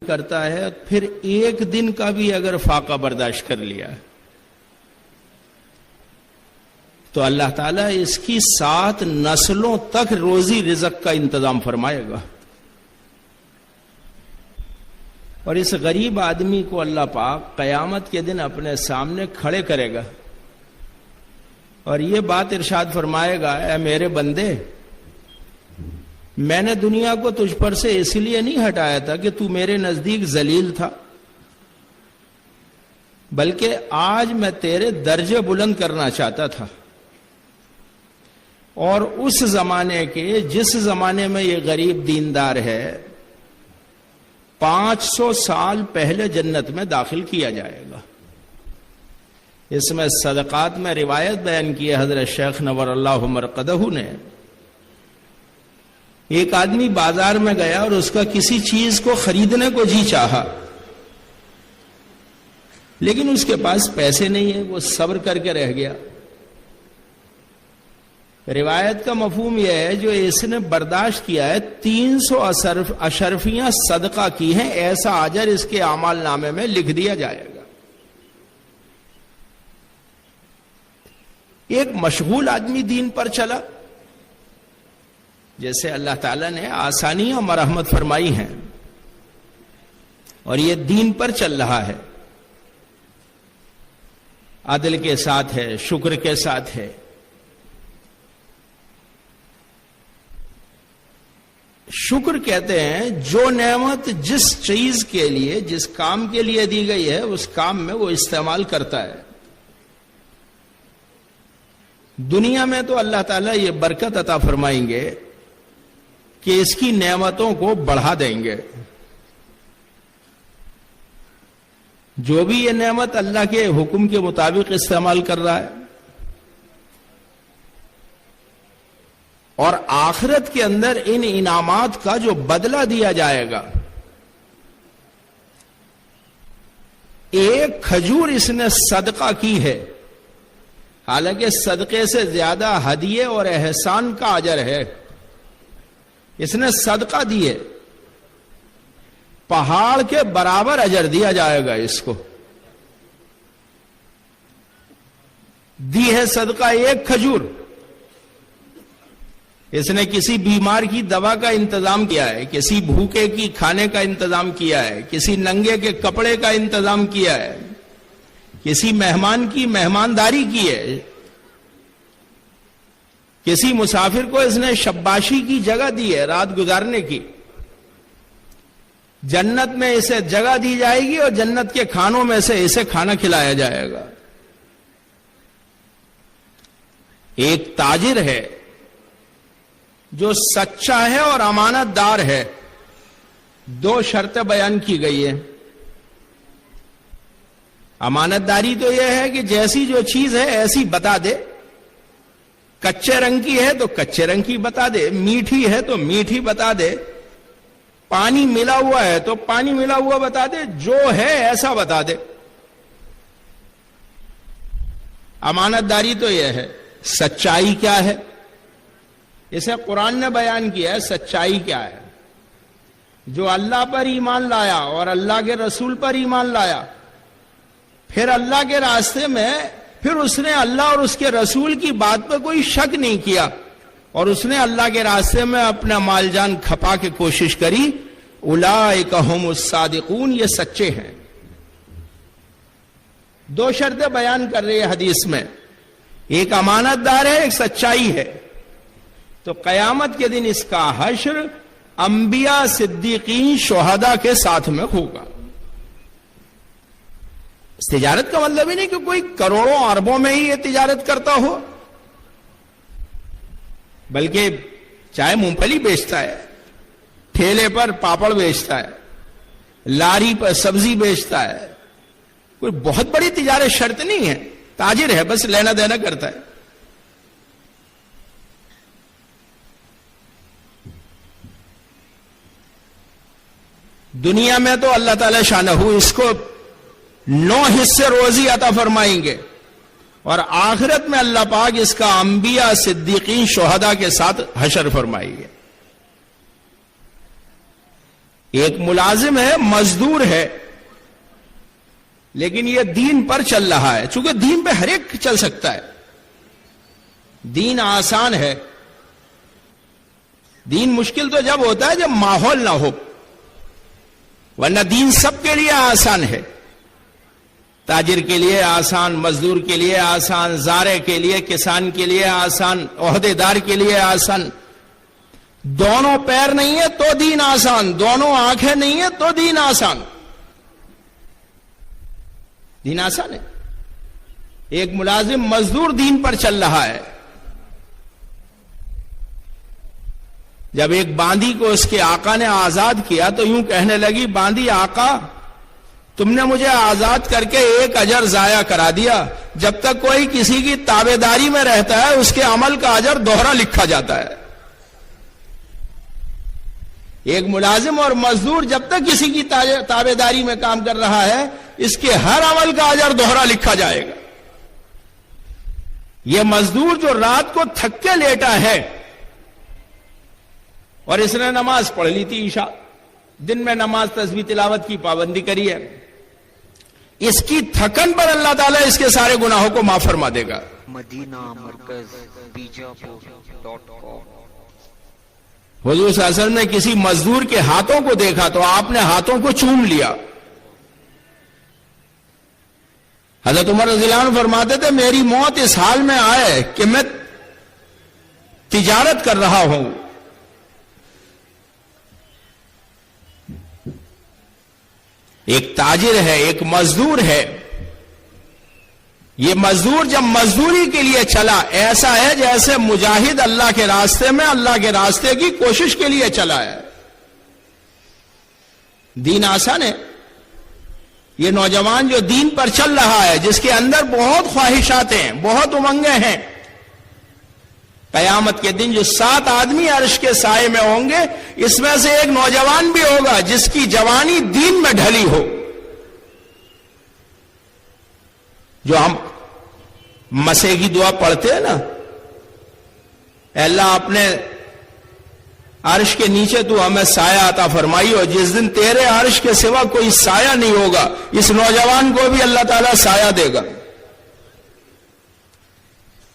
کرتا ہے پھر ایک دن کا بھی اگر فاقہ برداشت کر لیا تو اللہ تعالیٰ اس کی 7 نسلوں تک روزی رزق کا انتظام فرمائے گا. اور اس غریب آدمی کو اللہ پاک قیامت کے دن اپنے سامنے کھڑے کرے گا اور یہ بات ارشاد فرمائے گا، اے میرے بندے، میں نے دنیا کو تجھ پر سے اس لیے نہیں ہٹایا تھا کہ تو میرے نزدیک ذلیل تھا، بلکہ آج میں تیرے درجے بلند کرنا چاہتا تھا. اور اس زمانے کے جس زمانے میں یہ غریب دیندار ہے 500 سال پہلے جنت میں داخل کیا جائے گا. اس میں صدقات میں روایت بیان کی ہے حضرت شیخ نور اللہ مرقدہ نے. ایک آدمی بازار میں گیا اور اس کا کسی چیز کو خریدنے کو جی چاہا، لیکن اس کے پاس پیسے نہیں ہیں، وہ صبر کر کے رہ گیا. روایت کا مفہوم یہ ہے جو اس نے برداشت کیا ہے 300 اشرفیاں صدقہ کی ہیں، ایسا اجر اس کے اعمال نامے میں لکھ دیا جائے گا. ایک مشغول آدمی دین پر چلا، جیسے اللہ تعالیٰ نے آسانیاں مرحمت فرمائی ہیں اور یہ دین پر چل رہا ہے، عدل کے ساتھ ہے، شکر کے ساتھ ہے. شکر کہتے ہیں جو نعمت جس چیز کے لیے، جس کام کے لیے دی گئی ہے اس کام میں وہ استعمال کرتا ہے. دنیا میں تو اللہ تعالیٰ یہ برکت عطا فرمائیں گے کہ اس کی نعمتوں کو بڑھا دیں گے. جو بھی یہ نعمت اللہ کے حکم کے مطابق استعمال کر رہا ہے، اور آخرت کے اندر ان انعامات کا جو بدلہ دیا جائے گا، ایک کھجور اس نے صدقہ کی ہے، حالانکہ صدقے سے زیادہ ہدیے اور احسان کا اجر ہے، اس نے صدقہ دیے، پہاڑ کے برابر اجر دیا جائے گا. اس کو دی ہے صدقہ ایک کھجور، اس نے کسی بیمار کی دوا کا انتظام کیا ہے، کسی بھوکے کی کھانے کا انتظام کیا ہے، کسی ننگے کے کپڑے کا انتظام کیا ہے، کسی مہمان کی مہمانداری کی ہے، کسی مسافر کو اس نے شباشی کی جگہ دی ہے رات گزارنے کی. جنت میں اسے جگہ دی جائے گی اور جنت کے کھانوں میں سے اسے کھانا کھلایا جائے گا. ایک تاجر ہے جو سچا ہے اور امانت دار ہے، 2 شرطیں بیان کی گئی ہیں. امانت داری تو یہ ہے کہ جیسی جو چیز ہے ایسی بتا دے، کچے رنگ کی ہے تو کچے رنگ کی بتا دے، میٹھی ہے تو میٹھی بتا دے، پانی ملا ہوا ہے تو پانی ملا ہوا بتا دے، جو ہے ایسا بتا دے. امانت داری تو یہ ہے. سچائی کیا ہے؟ اسے قرآن نے بیان کیا ہے. سچائی کیا ہے؟ جو اللہ پر ایمان لایا اور اللہ کے رسول پر ایمان لایا، پھر اللہ کے راستے میں پھر اس نے اللہ اور اس کے رسول کی بات پہ کوئی شک نہیں کیا اور اس نے اللہ کے راستے میں اپنا مال جان کھپا کے کوشش کری، اولئک ھم الصادقون، یہ سچے ہیں. 2 شرطیں بیان کر رہی ہے حدیث میں، ایک امانت دار ہے، ایک سچائی ہے. تو قیامت کے دن اس کا حشر انبیاء، صدیقین، شہداء کے ساتھ میں ہوگا. اس تجارت کا مطلب ہی نہیں کہ کوئی کروڑوں اربوں میں ہی یہ تجارت کرتا ہو، بلکہ چاہے مونگ پھلی بیچتا ہے، ٹھیلے پر پاپڑ بیچتا ہے، لاری پر سبزی بیچتا ہے، کوئی بہت بڑی تجارت شرط نہیں ہے، تاجر ہے، بس لینا دینا کرتا ہے. دنیا میں تو اللہ تعالی شانہ اس کو 9 حصے روزی عطا فرمائیں گے اور آخرت میں اللہ پاک اس کا انبیاء، صدیقین، شہداء کے ساتھ حشر فرمائیں گے. ایک ملازم ہے، مزدور ہے، لیکن یہ دین پر چل رہا ہے. چونکہ دین پہ ہر ایک چل سکتا ہے. دین آسان ہے. دین مشکل تو جب ہوتا ہے جب ماحول نہ ہو، ورنہ دین سب کے لیے آسان ہے. تاجر کے لیے آسان، مزدور کے لیے آسان، زارع کے لیے، کسان کے لیے آسان، عہدے دار کے لیے آسان. دونوں پیر نہیں ہے تو دین آسان، دونوں آنکھیں نہیں ہے تو دین آسان. دین آسان ہے. ایک ملازم مزدور دین پر چل رہا ہے. جب ایک باندی کو اس کے آقا نے آزاد کیا تو یوں کہنے لگی، باندی آقا تم نے مجھے آزاد کر کے ایک اجر ضائع کرا دیا. جب تک کوئی کسی کی تابع داری میں رہتا ہے اس کے عمل کا اجر دوہرا لکھا جاتا ہے. ایک ملازم اور مزدور جب تک کسی کی تابع داری میں کام کر رہا ہے اس کے ہر عمل کا اجر دوہرا لکھا جائے گا. یہ مزدور جو رات کو تھک کے لیٹا ہے اور اس نے نماز پڑھ لی تھی عشاء، دن میں نماز تسبیح تلاوت کی پابندی کری ہے، اس کی تھکن پر اللہ تعالیٰ اس کے سارے گناہوں کو معاف فرما دے گا. مدینہ مرکز بیجاپور.com. حضور صلی اللہ علیہ وسلم نے کسی مزدور کے ہاتھوں کو دیکھا تو آپ نے ہاتھوں کو چوم لیا. حضرت عمر رضی اللہ عنہ فرماتے تھے میری موت اس حال میں آئے کہ میں تجارت کر رہا ہوں، ایک تاجر ہے، ایک مزدور ہے. یہ مزدور جب مزدوری کے لیے چلا ایسا ہے جیسے مجاہد اللہ کے راستے میں اللہ کے راستے کی کوشش کے لیے چلا ہے. دین آسان ہے. یہ نوجوان جو دین پر چل رہا ہے، جس کے اندر بہت خواہشات ہیں، بہت امنگیں ہیں، قیامت کے دن جو 7 آدمی عرش کے سائے میں ہوں گے اس میں سے ایک نوجوان بھی ہوگا جس کی جوانی دین میں ڈھلی ہو. جو ہم مسے کی دعا پڑھتے ہیں نا، اے اللہ اپنے عرش کے نیچے تو ہمیں سایہ عطا فرمائی، اور جس دن تیرے عرش کے سوا کوئی سایہ نہیں ہوگا اس نوجوان کو بھی اللہ تعالیٰ سایہ دے گا.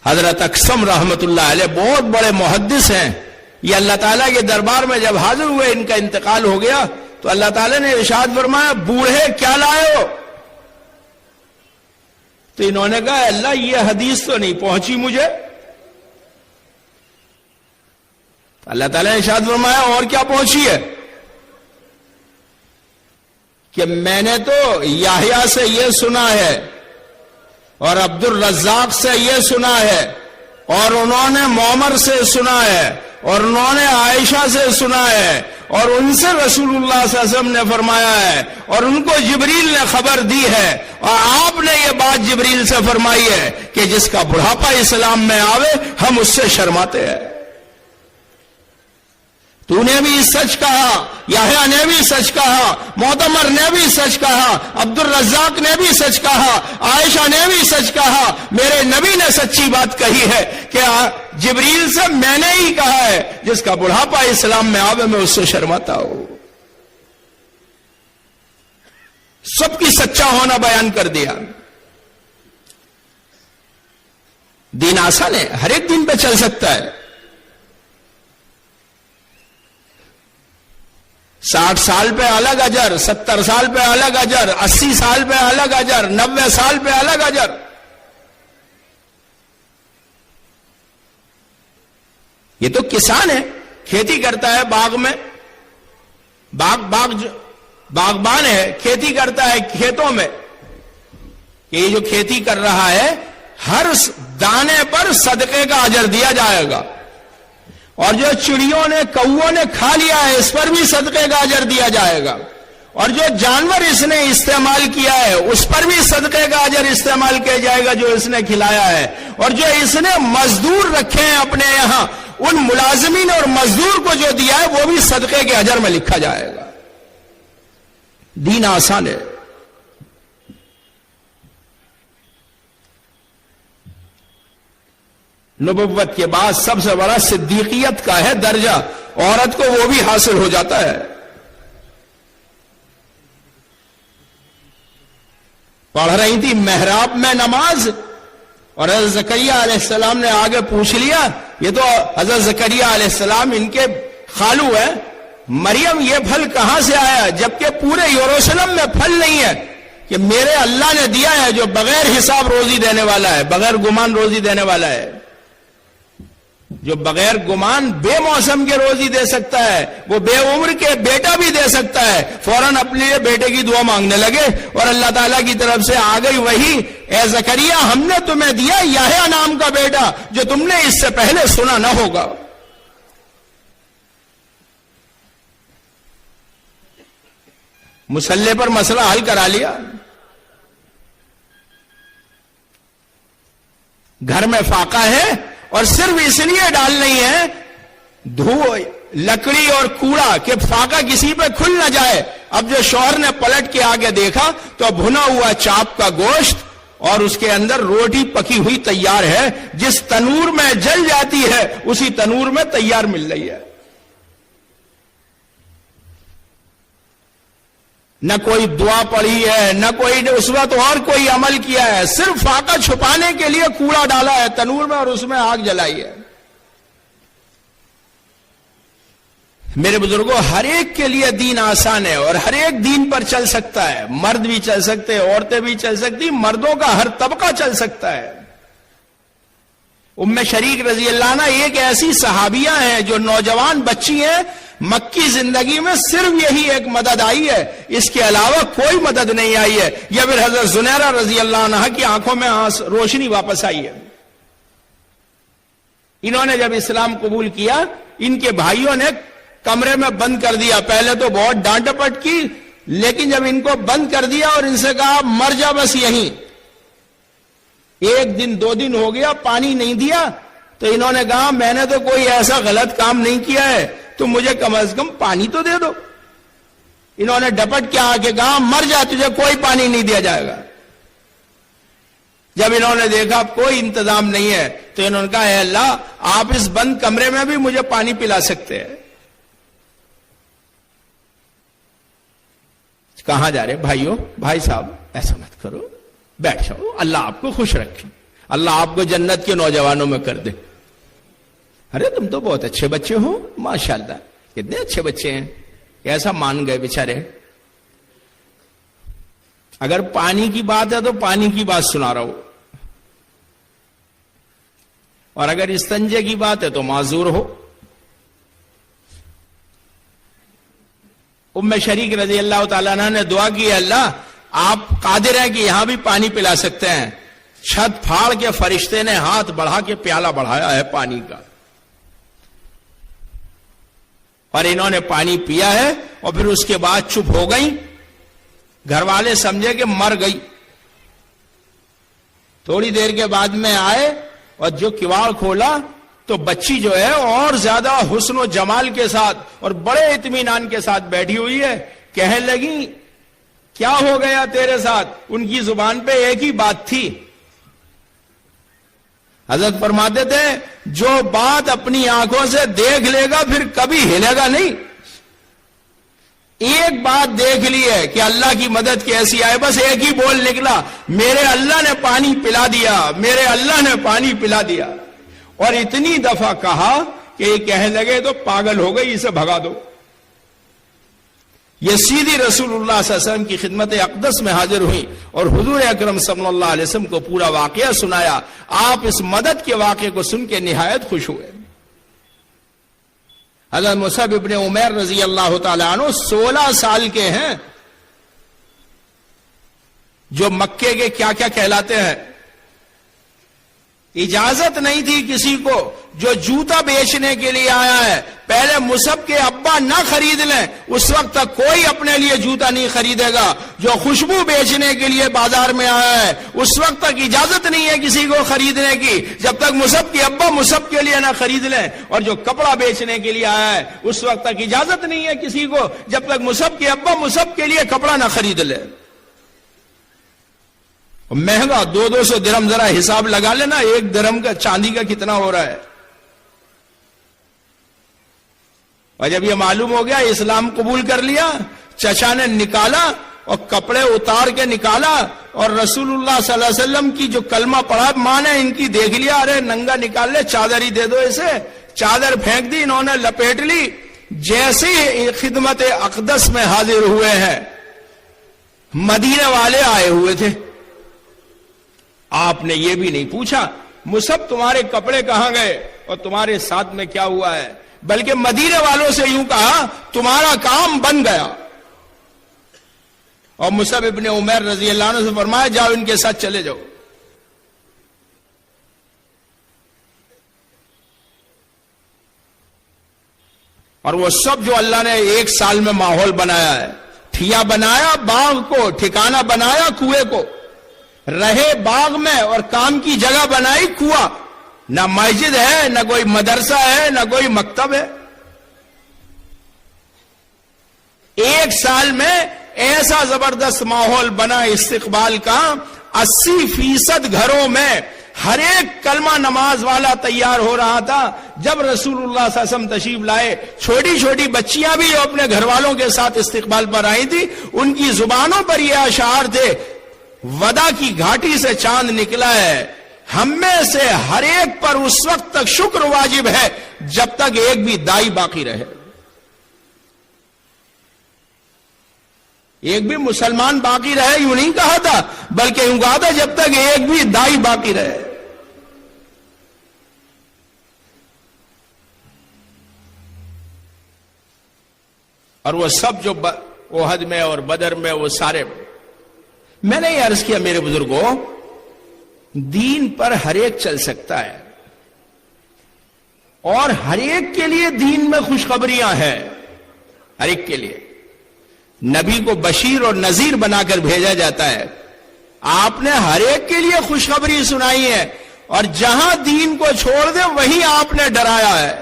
حضرت اقسم رحمت اللہ علیہ بہت بڑے محدث ہیں. یہ اللہ تعالیٰ کے دربار میں جب حاضر ہوئے ان کا انتقال ہو گیا تو اللہ تعالیٰ نے ارشاد فرمایا بوڑھے کیا لائے ہو؟ تو انہوں نے کہا اللہ یہ حدیث تو نہیں پہنچی مجھے. اللہ تعالیٰ نے ارشاد فرمایا اور کیا پہنچی ہے؟ کہ میں نے تو یحییٰ سے یہ سنا ہے اور عبد الرزاق سے یہ سنا ہے اور انہوں نے معمر سے سنا ہے اور انہوں نے عائشہ سے سنا ہے اور ان سے رسول اللہ صلی اللہ علیہ وسلم نے فرمایا ہے اور ان کو جبریل نے خبر دی ہے اور آپ نے یہ بات جبریل سے فرمائی ہے کہ جس کا بڑھاپا اسلام میں آوے ہم اس سے شرماتے ہیں. تو نے بھی سچ کہا، یحییٰ نے بھی سچ کہا، معتمر نے بھی سچ کہا، عبد الرزاق نے بھی سچ کہا، عائشہ نے بھی سچ کہا، میرے نبی نے سچی بات کہی ہے کہ جبریل سے میں نے ہی کہا ہے جس کا بڑھاپا اسلام میں آوے میں اس سے شرماتا ہوں. سب کی سچا ہونا بیان کر دیا. دین آسان ہے، ہر ایک دین پہ چل سکتا ہے. 60 سال پہ الگ اجر، 70 سال پہ الگ اجر، 80 سال پہ الگ اجر، 90 سال پہ الگ اجر. یہ تو کسان ہے، کھیتی کرتا ہے باغ میں، باغبان ہے، کھیتی کرتا ہے کھیتوں میں. یہ جو کھیتی کر رہا ہے ہر دانے پر صدقے کا اجر دیا جائے گا، اور جو چڑیوں نے کووں نے کھا لیا ہے اس پر بھی صدقے کا اجر دیا جائے گا، اور جو جانور اس نے استعمال کیا ہے اس پر بھی صدقے کا اجر استعمال کیا جائے گا جو اس نے کھلایا ہے، اور جو اس نے مزدور رکھے ہیں اپنے یہاں ان ملازمین اور مزدور کو جو دیا ہے وہ بھی صدقے کے اجر میں لکھا جائے گا. دین آسان ہے. نبوت کے بعد سب سے بڑا صدیقیت کا ہے درجہ، عورت کو وہ بھی حاصل ہو جاتا ہے. پڑھ رہی تھی محراب میں نماز، اور حضرت زکریا علیہ السلام نے آگے پوچھ لیا، یہ تو حضرت زکریا علیہ السلام ان کے خالو ہے، مریم یہ پھل کہاں سے آیا، جبکہ پورے یروشلم میں پھل نہیں ہے، کہ میرے اللہ نے دیا ہے جو بغیر حساب روزی دینے والا ہے، بغیر گمان روزی دینے والا ہے، جو بغیر گمان بے موسم کے روزی دے سکتا ہے، وہ بے عمر کے بیٹا بھی دے سکتا ہے۔ فوراً اپنے لیے بیٹے کی دعا مانگنے لگے، اور اللہ تعالیٰ کی طرف سے آ گئی وہی، اے زکریا ہم نے تمہیں دیا یحییٰ نام کا بیٹا جو تم نے اس سے پہلے سنا نہ ہوگا۔ مسلح پر مسئلہ حل کرا لیا، گھر میں فاقہ ہے، اور صرف اس لیے ڈال نہیں ہے لکڑی اور کوڑا کہ فاقہ کسی پہ کھل نہ جائے۔ اب جو شوہر نے پلٹ کے آگے دیکھا تو بھنا ہوا چاپ کا گوشت اور اس کے اندر روٹی پکی ہوئی تیار ہے، جس تنور میں جل جاتی ہے اسی تنور میں تیار مل رہی ہے۔ نہ کوئی دعا پڑھی ہے، نہ کوئی اس وقت اور کوئی عمل کیا ہے، صرف فاقہ چھپانے کے لیے کوڑا ڈالا ہے تنور میں اور اس میں آگ جلائی ہے۔ میرے بزرگوں، ہر ایک کے لیے دین آسان ہے اور ہر ایک دین پر چل سکتا ہے، مرد بھی چل سکتے، عورتیں بھی چل سکتی، مردوں کا ہر طبقہ چل سکتا ہے۔ ام شریک رضی اللہ عنہ ایک ایسی صحابیہ ہیں جو نوجوان بچی ہیں، مکی زندگی میں صرف یہی ایک مدد آئی ہے، اس کے علاوہ کوئی مدد نہیں آئی ہے، یا پھر حضرت زنیرہ رضی اللہ عنہ کی آنکھوں میں روشنی واپس آئی ہے۔ انہوں نے جب اسلام قبول کیا، ان کے بھائیوں نے کمرے میں بند کر دیا، پہلے تو بہت ڈانٹ ڈپٹ کی، لیکن جب ان کو بند کر دیا اور ان سے کہا مر جا بس یہیں، ایک دن دو دن ہو گیا پانی نہیں دیا، تو انہوں نے کہا میں نے تو کوئی ایسا غلط کام نہیں کیا ہے، تو مجھے کم از کم پانی تو دے دو۔ انہوں نے ڈپٹ کے آ کے کہا مر جا، تجھے کوئی پانی نہیں دیا جائے گا۔ جب انہوں نے دیکھا کوئی انتظام نہیں ہے تو انہوں نے کہا اے اللہ، آپ اس بند کمرے میں بھی مجھے پانی پلا سکتے ہیں۔ کہاں جا رہے بھائیوں؟ بھائی صاحب ایسا مت کرو، بیٹھ جاؤ، اللہ آپ کو خوش رکھے، اللہ آپ کو جنت کے نوجوانوں میں کر دے۔ ارے تم تو بہت اچھے بچے ہو، ماشاءاللہ، کتنے اچھے بچے ہیں، ایسا مان گئے بیچارے۔ اگر پانی کی بات ہے تو پانی کی بات سنا رہا ہوں، اور اگر استنجے کی بات ہے تو معذور ہو۔ ام شریک رضی اللہ تعالیٰ عنہ نے دعا کی، اللہ آپ قادر ہیں کہ یہاں بھی پانی پلا سکتے ہیں۔ چھت پھاڑ کے فرشتے نے ہاتھ بڑھا کے پیالہ بڑھایا ہے پانی کا، اور انہوں نے پانی پیا ہے، اور پھر اس کے بعد چپ ہو گئی۔ گھر والے سمجھے کہ مر گئی۔ تھوڑی دیر کے بعد میں آئے اور جو کواڑ کھولا تو بچی جو ہے اور زیادہ حسن و جمال کے ساتھ اور بڑے اطمینان کے ساتھ بیٹھی ہوئی ہے۔ کہنے لگی کیا ہو گیا تیرے ساتھ؟ ان کی زبان پہ ایک ہی بات تھی۔ حضرت فرماتے تھے جو بات اپنی آنکھوں سے دیکھ لے گا پھر کبھی ہلے گا نہیں۔ ایک بات دیکھ لی ہے کہ اللہ کی مدد کیسی آئے، بس ایک ہی بول نکلا، میرے اللہ نے پانی پلا دیا، میرے اللہ نے پانی پلا دیا۔ اور اتنی دفعہ کہا کہ یہ کہنے لگے تو پاگل ہو گئی، اسے بھگا دو۔ یہ سیدھی رسول اللہ صلی اللہ علیہ وسلم کی خدمت اقدس میں حاضر ہوئی اور حضور اکرم صلی اللہ علیہ وسلم کو پورا واقعہ سنایا۔ آپ اس مدد کے واقعے کو سن کے نہایت خوش ہوئے۔ حضرت مصعب ابن عمیر رضی اللہ تعالیٰ عنہ 16 سال کے ہیں، جو مکے کے کیا کیا کہلاتے ہیں۔ اجازت نہیں تھی کسی کو، جو جوتا بیچنے کے لیے آیا ہے پہلے مصعب کے ابا نہ خرید لیں، اس وقت تک کوئی اپنے لیے جوتا نہیں خریدے گا۔ جو خوشبو بیچنے کے لیے بازار میں آیا ہے اس وقت تک اجازت نہیں ہے کسی کو خریدنے کی جب تک مصعب کے ابا مصعب کے لیے نہ خرید لیں، اور جو کپڑا بیچنے کے لیے آیا ہے اس وقت تک اجازت نہیں ہے کسی کو جب تک مصعب کے ابا مصعب کے لیے کپڑا نہ خرید لے۔ مہنگا 200 درہم، ذرا حساب لگا لینا ایک درہم کا چاندی کا کتنا ہو رہا ہے۔ اور جب یہ معلوم ہو گیا اسلام قبول کر لیا، چچا نے نکالا اور کپڑے اتار کے نکالا اور رسول اللہ صلی اللہ علیہ وسلم کی جو کلمہ پڑھا، ماں نے ان کی دیکھ لیا، ارے ننگا نکال لے، چادر ہی دے دو اسے، چادر پھینک دی، انہوں نے لپیٹ لی، جیسے ہی خدمت اقدس میں حاضر ہوئے ہیں، مدینے والے آئے ہوئے تھے، آپ نے یہ بھی نہیں پوچھا مصعب تمہارے کپڑے کہاں گئے اور تمہارے ساتھ میں کیا ہوا ہے، بلکہ مدینے والوں سے یوں کہا تمہارا کام بن گیا، اور مصعب ابن عمیر رضی اللہ عنہ سے فرمایا جاؤ ان کے ساتھ چلے جاؤ۔ اور وہ سب جو اللہ نے ایک سال میں ماحول بنایا ہے، ٹھیا بنایا باغ کو، ٹھکانہ بنایا کنویں کو، رہے باغ میں اور کام کی جگہ بنائی کنواں، نہ مسجد ہے، نہ کوئی مدرسہ ہے، نہ کوئی مکتب ہے، ایک سال میں ایسا زبردست ماحول بنا استقبال کا، 80% گھروں میں ہر ایک کلمہ نماز والا تیار ہو رہا تھا۔ جب رسول اللہ صلی اللہ علیہ وسلم تشریف لائے، چھوٹی چھوٹی بچیاں بھی اپنے گھر والوں کے ساتھ استقبال پر آئی تھی، ان کی زبانوں پر یہ اشعار تھے، ودا کی گھاٹی سے چاند نکلا ہے، ہم میں سے ہر ایک پر اس وقت تک شکر واجب ہے جب تک ایک بھی دائی باقی رہے، ایک بھی مسلمان باقی رہے، یوں نہیں کہا تھا بلکہ یوں کہا تھا جب تک ایک بھی دائی باقی رہے۔ اور وہ سب جو احد میں اور بدر میں وہ سارے، میں نے یہ عرض کیا میرے بزرگوں، دین پر ہر ایک چل سکتا ہے، اور ہر ایک کے لیے دین میں خوشخبریاں ہیں، ہر ایک کے لیے نبی کو بشیر اور نذیر بنا کر بھیجا جاتا ہے، آپ نے ہر ایک کے لیے خوشخبری سنائی ہے، اور جہاں دین کو چھوڑ دے وہیں آپ نے ڈرایا ہے،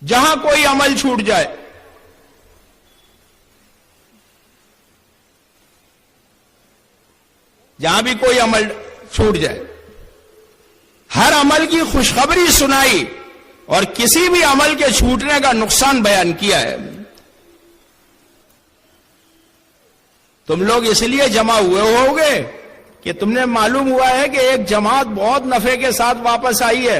جہاں کوئی عمل چھوٹ جائے، جہاں بھی کوئی عمل چھوٹ جائے، ہر عمل کی خوشخبری سنائی اور کسی بھی عمل کے چھوٹنے کا نقصان بیان کیا ہے۔ تم لوگ اس لیے جمع ہوئے ہوگے کہ تم نے معلوم ہوا ہے کہ ایک جماعت بہت نفع کے ساتھ واپس آئی ہے،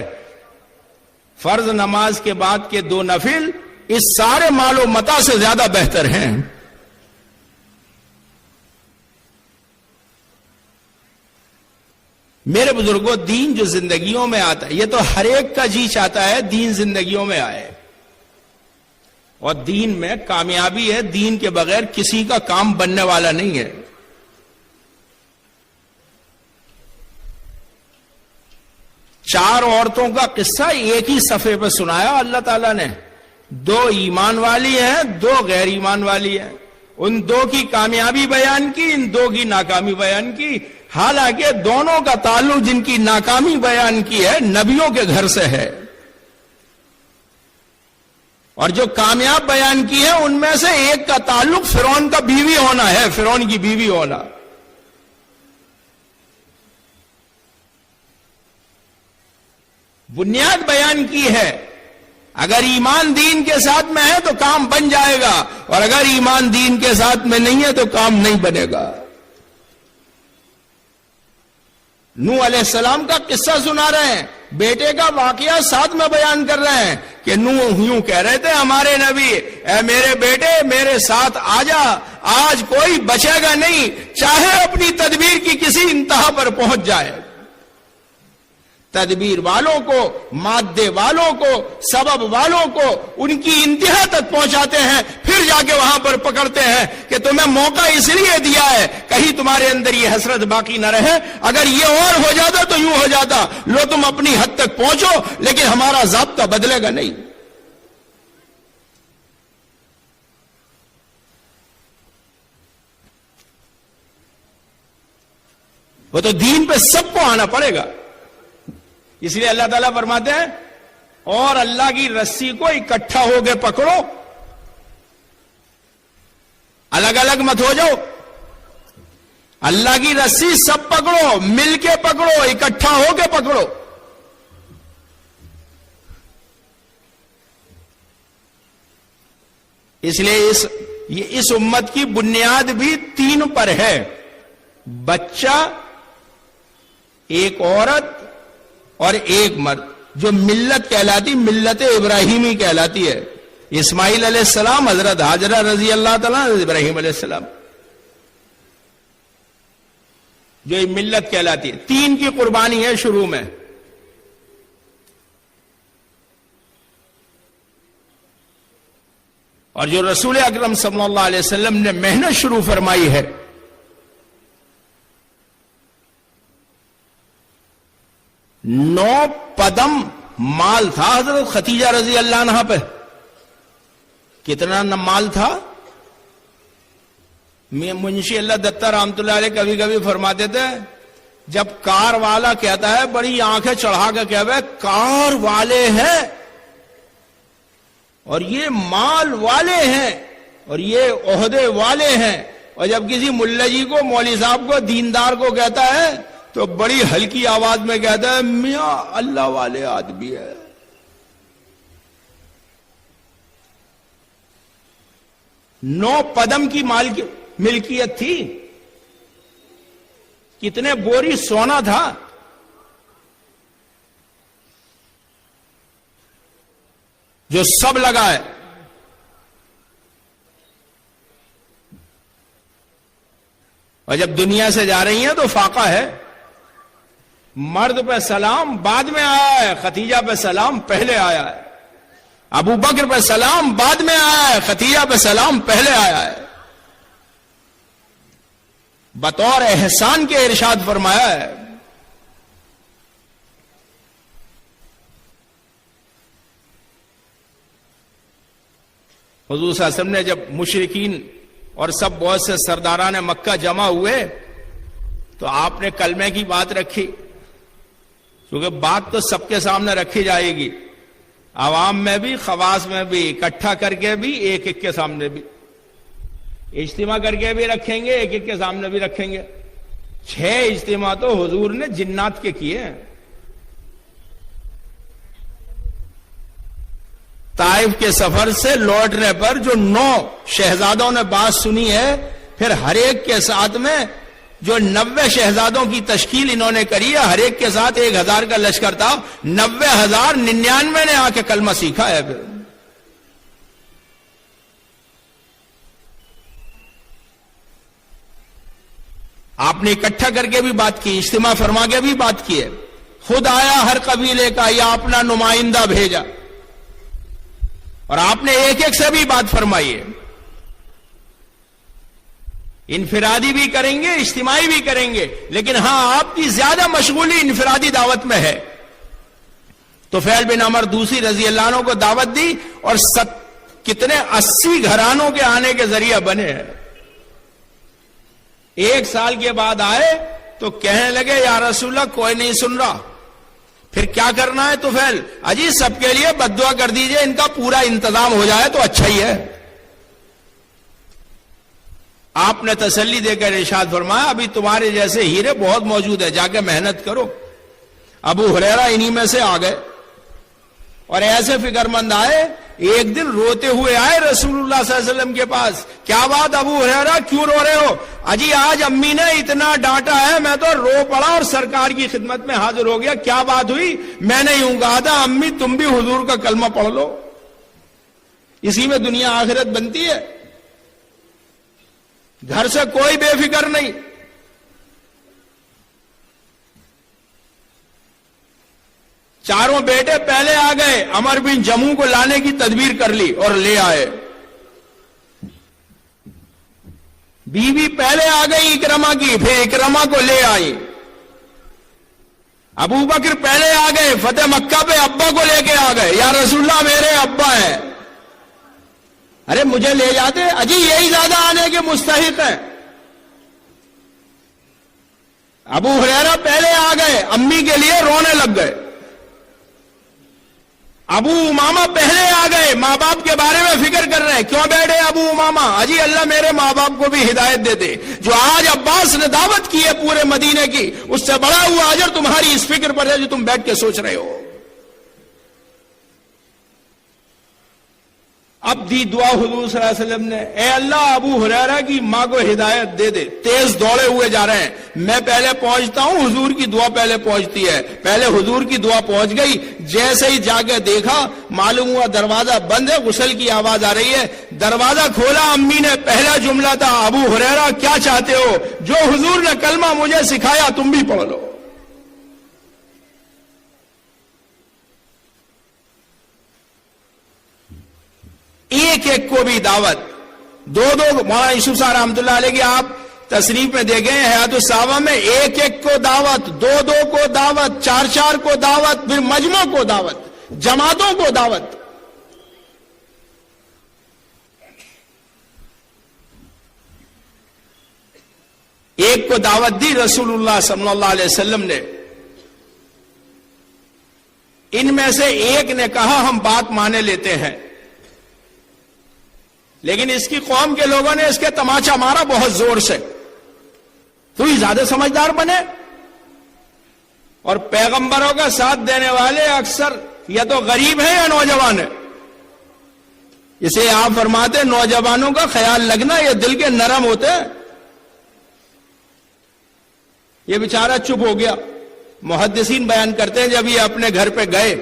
فرض نماز کے بعد کے 2 نفل اس سارے مال و متاع سے زیادہ بہتر ہیں۔ میرے بزرگوں، دین جو زندگیوں میں آتا ہے، یہ تو ہر ایک کا جی چاہتا ہے دین زندگیوں میں آئے، اور دین میں کامیابی ہے، دین کے بغیر کسی کا کام بننے والا نہیں ہے۔ چار عورتوں کا قصہ ایک ہی صفحے پہ سنایا اللہ تعالیٰ نے، 2 ایمان والی ہیں، 2 غیر ایمان والی ہیں، ان 2 کی کامیابی بیان کی، ان 2 کی ناکامی بیان کی، حالانکہ دونوں کا تعلق، جن کی ناکامی بیان کی ہے، نبیوں کے گھر سے ہے، اور جو کامیاب بیان کی ہے ان میں سے ایک کا تعلق فرعون کا بیوی ہونا ہے، فرعون کی بیوی ہونا۔ بنیاد بیان کی ہے، اگر ایمان دین کے ساتھ میں ہے تو کام بن جائے گا، اور اگر ایمان دین کے ساتھ میں نہیں ہے تو کام نہیں بنے گا۔ نوح علیہ السلام کا قصہ سنا رہے ہیں، بیٹے کا واقعہ ساتھ میں بیان کر رہے ہیں کہ نوح یوں کہہ رہے تھے ہمارے نبی، اے میرے بیٹے میرے ساتھ آ جا، آج کوئی بچے گا نہیں، چاہے اپنی تدبیر کی کسی انتہا پر پہنچ جائے۔ تدبیر والوں کو، مادے والوں کو، سبب والوں کو ان کی انتہا تک پہنچاتے ہیں، پھر جا کے وہاں پر پکڑتے ہیں کہ تمہیں موقع اس لیے دیا ہے کہیں تمہارے اندر یہ حسرت باقی نہ رہے، اگر یہ اور ہو جاتا تو یوں ہو جاتا، لو تم اپنی حد تک پہنچو لیکن ہمارا ضابطہ بدلے گا نہیں۔ وہ تو دین پہ سب کو آنا پڑے گا، اس لیے اللہ تعالیٰ فرماتے ہیں اور اللہ کی رسی کو اکٹھا ہو کے پکڑو، الگ الگ مت ہو جاؤ، اللہ کی رسی سب پکڑو، مل کے پکڑو، اکٹھا ہو کے پکڑو۔ اس لیے اس یہ اس امت کی بنیاد بھی 3 پر ہے: بچہ، ایک عورت اور ایک مرد، جو ملت کہلاتی، ملت ابراہیمی کہلاتی ہے۔ اسماعیل علیہ السلام، حضرت ہاجرہ رضی اللہ تعالیٰ، حضرت ابراہیم علیہ السلام، جو یہ ملت کہلاتی ہے۔ 3 کی قربانی ہے شروع میں۔ اور جو رسول اکرم صلی اللہ علیہ وسلم نے محنت شروع فرمائی ہے، 9 قدم مال تھا حضرت ختیجہ رضی اللہ عنہا پہ۔ کتنا مال تھا؟ منشی اللہ دتہ رحمت اللہ علیہ کبھی کبھی فرماتے تھے، جب کار والا کہتا ہے، بڑی آنکھیں چڑھا کے کہتا ہے کار والے ہیں اور یہ مال والے ہیں اور یہ عہدے والے ہیں، اور جب کسی ملا جی کو، مولوی صاحب کو، دیندار کو کہتا ہے تو بڑی ہلکی آواز میں کہتا ہے میاں اللہ والے آدمی ہے۔ 9 قدم کی مال کی ملکیت تھی۔ کتنے بوری سونا تھا؟ جو سب لگا ہے۔ اور جب دنیا سے جا رہی ہیں تو فاقہ ہے۔ مرد پہ سلام بعد میں آیا ہے، ختیجہ پہ سلام پہلے آیا ہے۔ ابو بکر پہ سلام بعد میں آیا ہے، ختیجہ پہ سلام پہلے آیا ہے۔ بطور احسان کے ارشاد فرمایا ہے۔ حضور صلی اللہ علیہ وسلم نے جب مشرکین اور سب بہت سے سرداران مکہ جمع ہوئے تو آپ نے کلمے کی بات رکھی، کیونکہ بات تو سب کے سامنے رکھی جائے گی، عوام میں بھی، خواص میں بھی، اکٹھا کر کے بھی، ایک ایک کے سامنے بھی، اجتماع کر کے بھی رکھیں گے، ایک ایک کے سامنے بھی رکھیں گے۔ 6 اجتماع تو حضور نے جنات کے کیے ہیں۔ طائف کے سفر سے لوٹنے پر جو 9 شہزادوں نے بات سنی ہے، پھر ہر ایک کے ساتھ میں جو 90 شہزادوں کی تشکیل انہوں نے کری ہے، ہر ایک کے ساتھ 1000 کا لشکر تھا، 90,099 نے آ کے کلمہ سیکھا ہے۔ پھر آپ نے اکٹھا کر کے بھی بات کی، اجتماع فرما کے بھی بات کی ہے۔ خود آیا ہر قبیلے کا یا اپنا نمائندہ بھیجا، اور آپ نے ایک ایک سے بھی بات فرمائی ہے۔ انفرادی بھی کریں گے، اجتماعی بھی کریں گے، لیکن ہاں آپ کی زیادہ مشغولی انفرادی دعوت میں ہے۔ تو طفیل بن عمر دوسری رضی اللہ عنہ کو دعوت دی، اور کتنے 80 گھرانوں کے آنے کے ذریعہ بنے ہیں۔ 1 سال کے بعد آئے تو کہنے لگے یا رسول اللہ کوئی نہیں سن رہا، پھر کیا کرنا ہے طفیل؟ اجی سب کے لیے بددعا کر دیجئے، ان کا پورا انتظام ہو جائے تو اچھا ہی ہے۔ آپ نے تسلی دے کر ارشاد فرمایا ابھی تمہارے جیسے ہیرے بہت موجود ہے، جا کے محنت کرو۔ ابو ہریرہ انہی میں سے آ گئے، اور ایسے فکر مند آئے، ایک دن روتے ہوئے آئے رسول اللہ صلی اللہ علیہ وسلم کے پاس۔ کیا بات ابو ہریرہ کیوں رو رہے ہو؟ اجی آج امی نے اتنا ڈانٹا ہے، میں تو رو پڑا اور سرکار کی خدمت میں حاضر ہو گیا۔ کیا بات ہوئی؟ میں نے یوں کہا تھا امی تم بھی حضور کا کلمہ پڑھ لو، اسی میں دنیا آخرت بنتی ہے۔ گھر سے کوئی بے فکر نہیں۔ چاروں بیٹے پہلے آ گئے، عمر بن جموں کو لانے کی تدبیر کر لی اور لے آئے۔ بیوی پہلے آ گئی اکرمہ کی، پھر اکرمہ کو لے آئی۔ ابو بکر پہلے آ گئے، فتح مکہ پہ ابا کو لے کے آ گئے، یا رسول اللہ میرے ابا ہیں۔ ارے مجھے لے جاتے، اجی یہی زیادہ آنے کے مستحق ہیں۔ ابو ہریرہ پہلے آ گئے، امی کے لیے رونے لگ گئے۔ ابو امامہ پہلے آ گئے، ماں باپ کے بارے میں فکر کر رہے ہیں۔ کیوں بیٹھے ابو امامہ؟ اجی اللہ میرے ماں باپ کو بھی ہدایت دے دے۔ جو آج عباس نے دعوت کی ہے پورے مدینے کی، اس سے بڑا ہوا اجر تمہاری اس فکر پر ہے جو تم بیٹھ کے سوچ رہے ہو۔ اب دی دعا حضور صلی اللہ علیہ وسلم نے، اے اللہ ابو ہریرہ کی ماں کو ہدایت دے دے. تیز دوڑے ہوئے جا رہے ہیں، میں پہلے پہنچتا ہوں، حضور کی دعا پہلے پہنچتی ہے. پہلے حضور کی دعا پہنچ گئی، جیسے ہی جا کے دیکھا معلوم ہوا دروازہ بند ہے، غسل کی آواز آ رہی ہے. دروازہ کھولا، امی نے پہلا جملہ تھا، ابو ہریرہ کیا چاہتے ہو؟ جو حضور نے کلمہ مجھے سکھایا تم بھی پڑھ لو. ایک ایک کو بھی دعوت، دو مولانا یوسف صاحب رحمۃ اللہ علیہ کی آپ تصریف میں دے گئے حیات الصحابہ میں، ایک ایک کو دعوت، دو کو دعوت، چار کو دعوت، پھر مجمع کو دعوت، جماعتوں کو دعوت. ایک کو دعوت دی رسول اللہ صلی اللہ علیہ وسلم نے. ان میں سے ایک نے کہا ہم بات مانے لیتے ہیں، لیکن اس کی قوم کے لوگوں نے اس کے تماچا مارا بہت زور سے. تو ہی زیادہ سمجھدار بنے. اور پیغمبروں کا ساتھ دینے والے اکثر یا تو غریب ہیں یا نوجوان ہیں. اسے آپ فرماتے نوجوانوں کا خیال لگنا یہ دل کے نرم ہوتے ہیں. یہ بیچارہ چپ ہو گیا. محدثین بیان کرتے ہیں جب یہ اپنے گھر پہ گئے،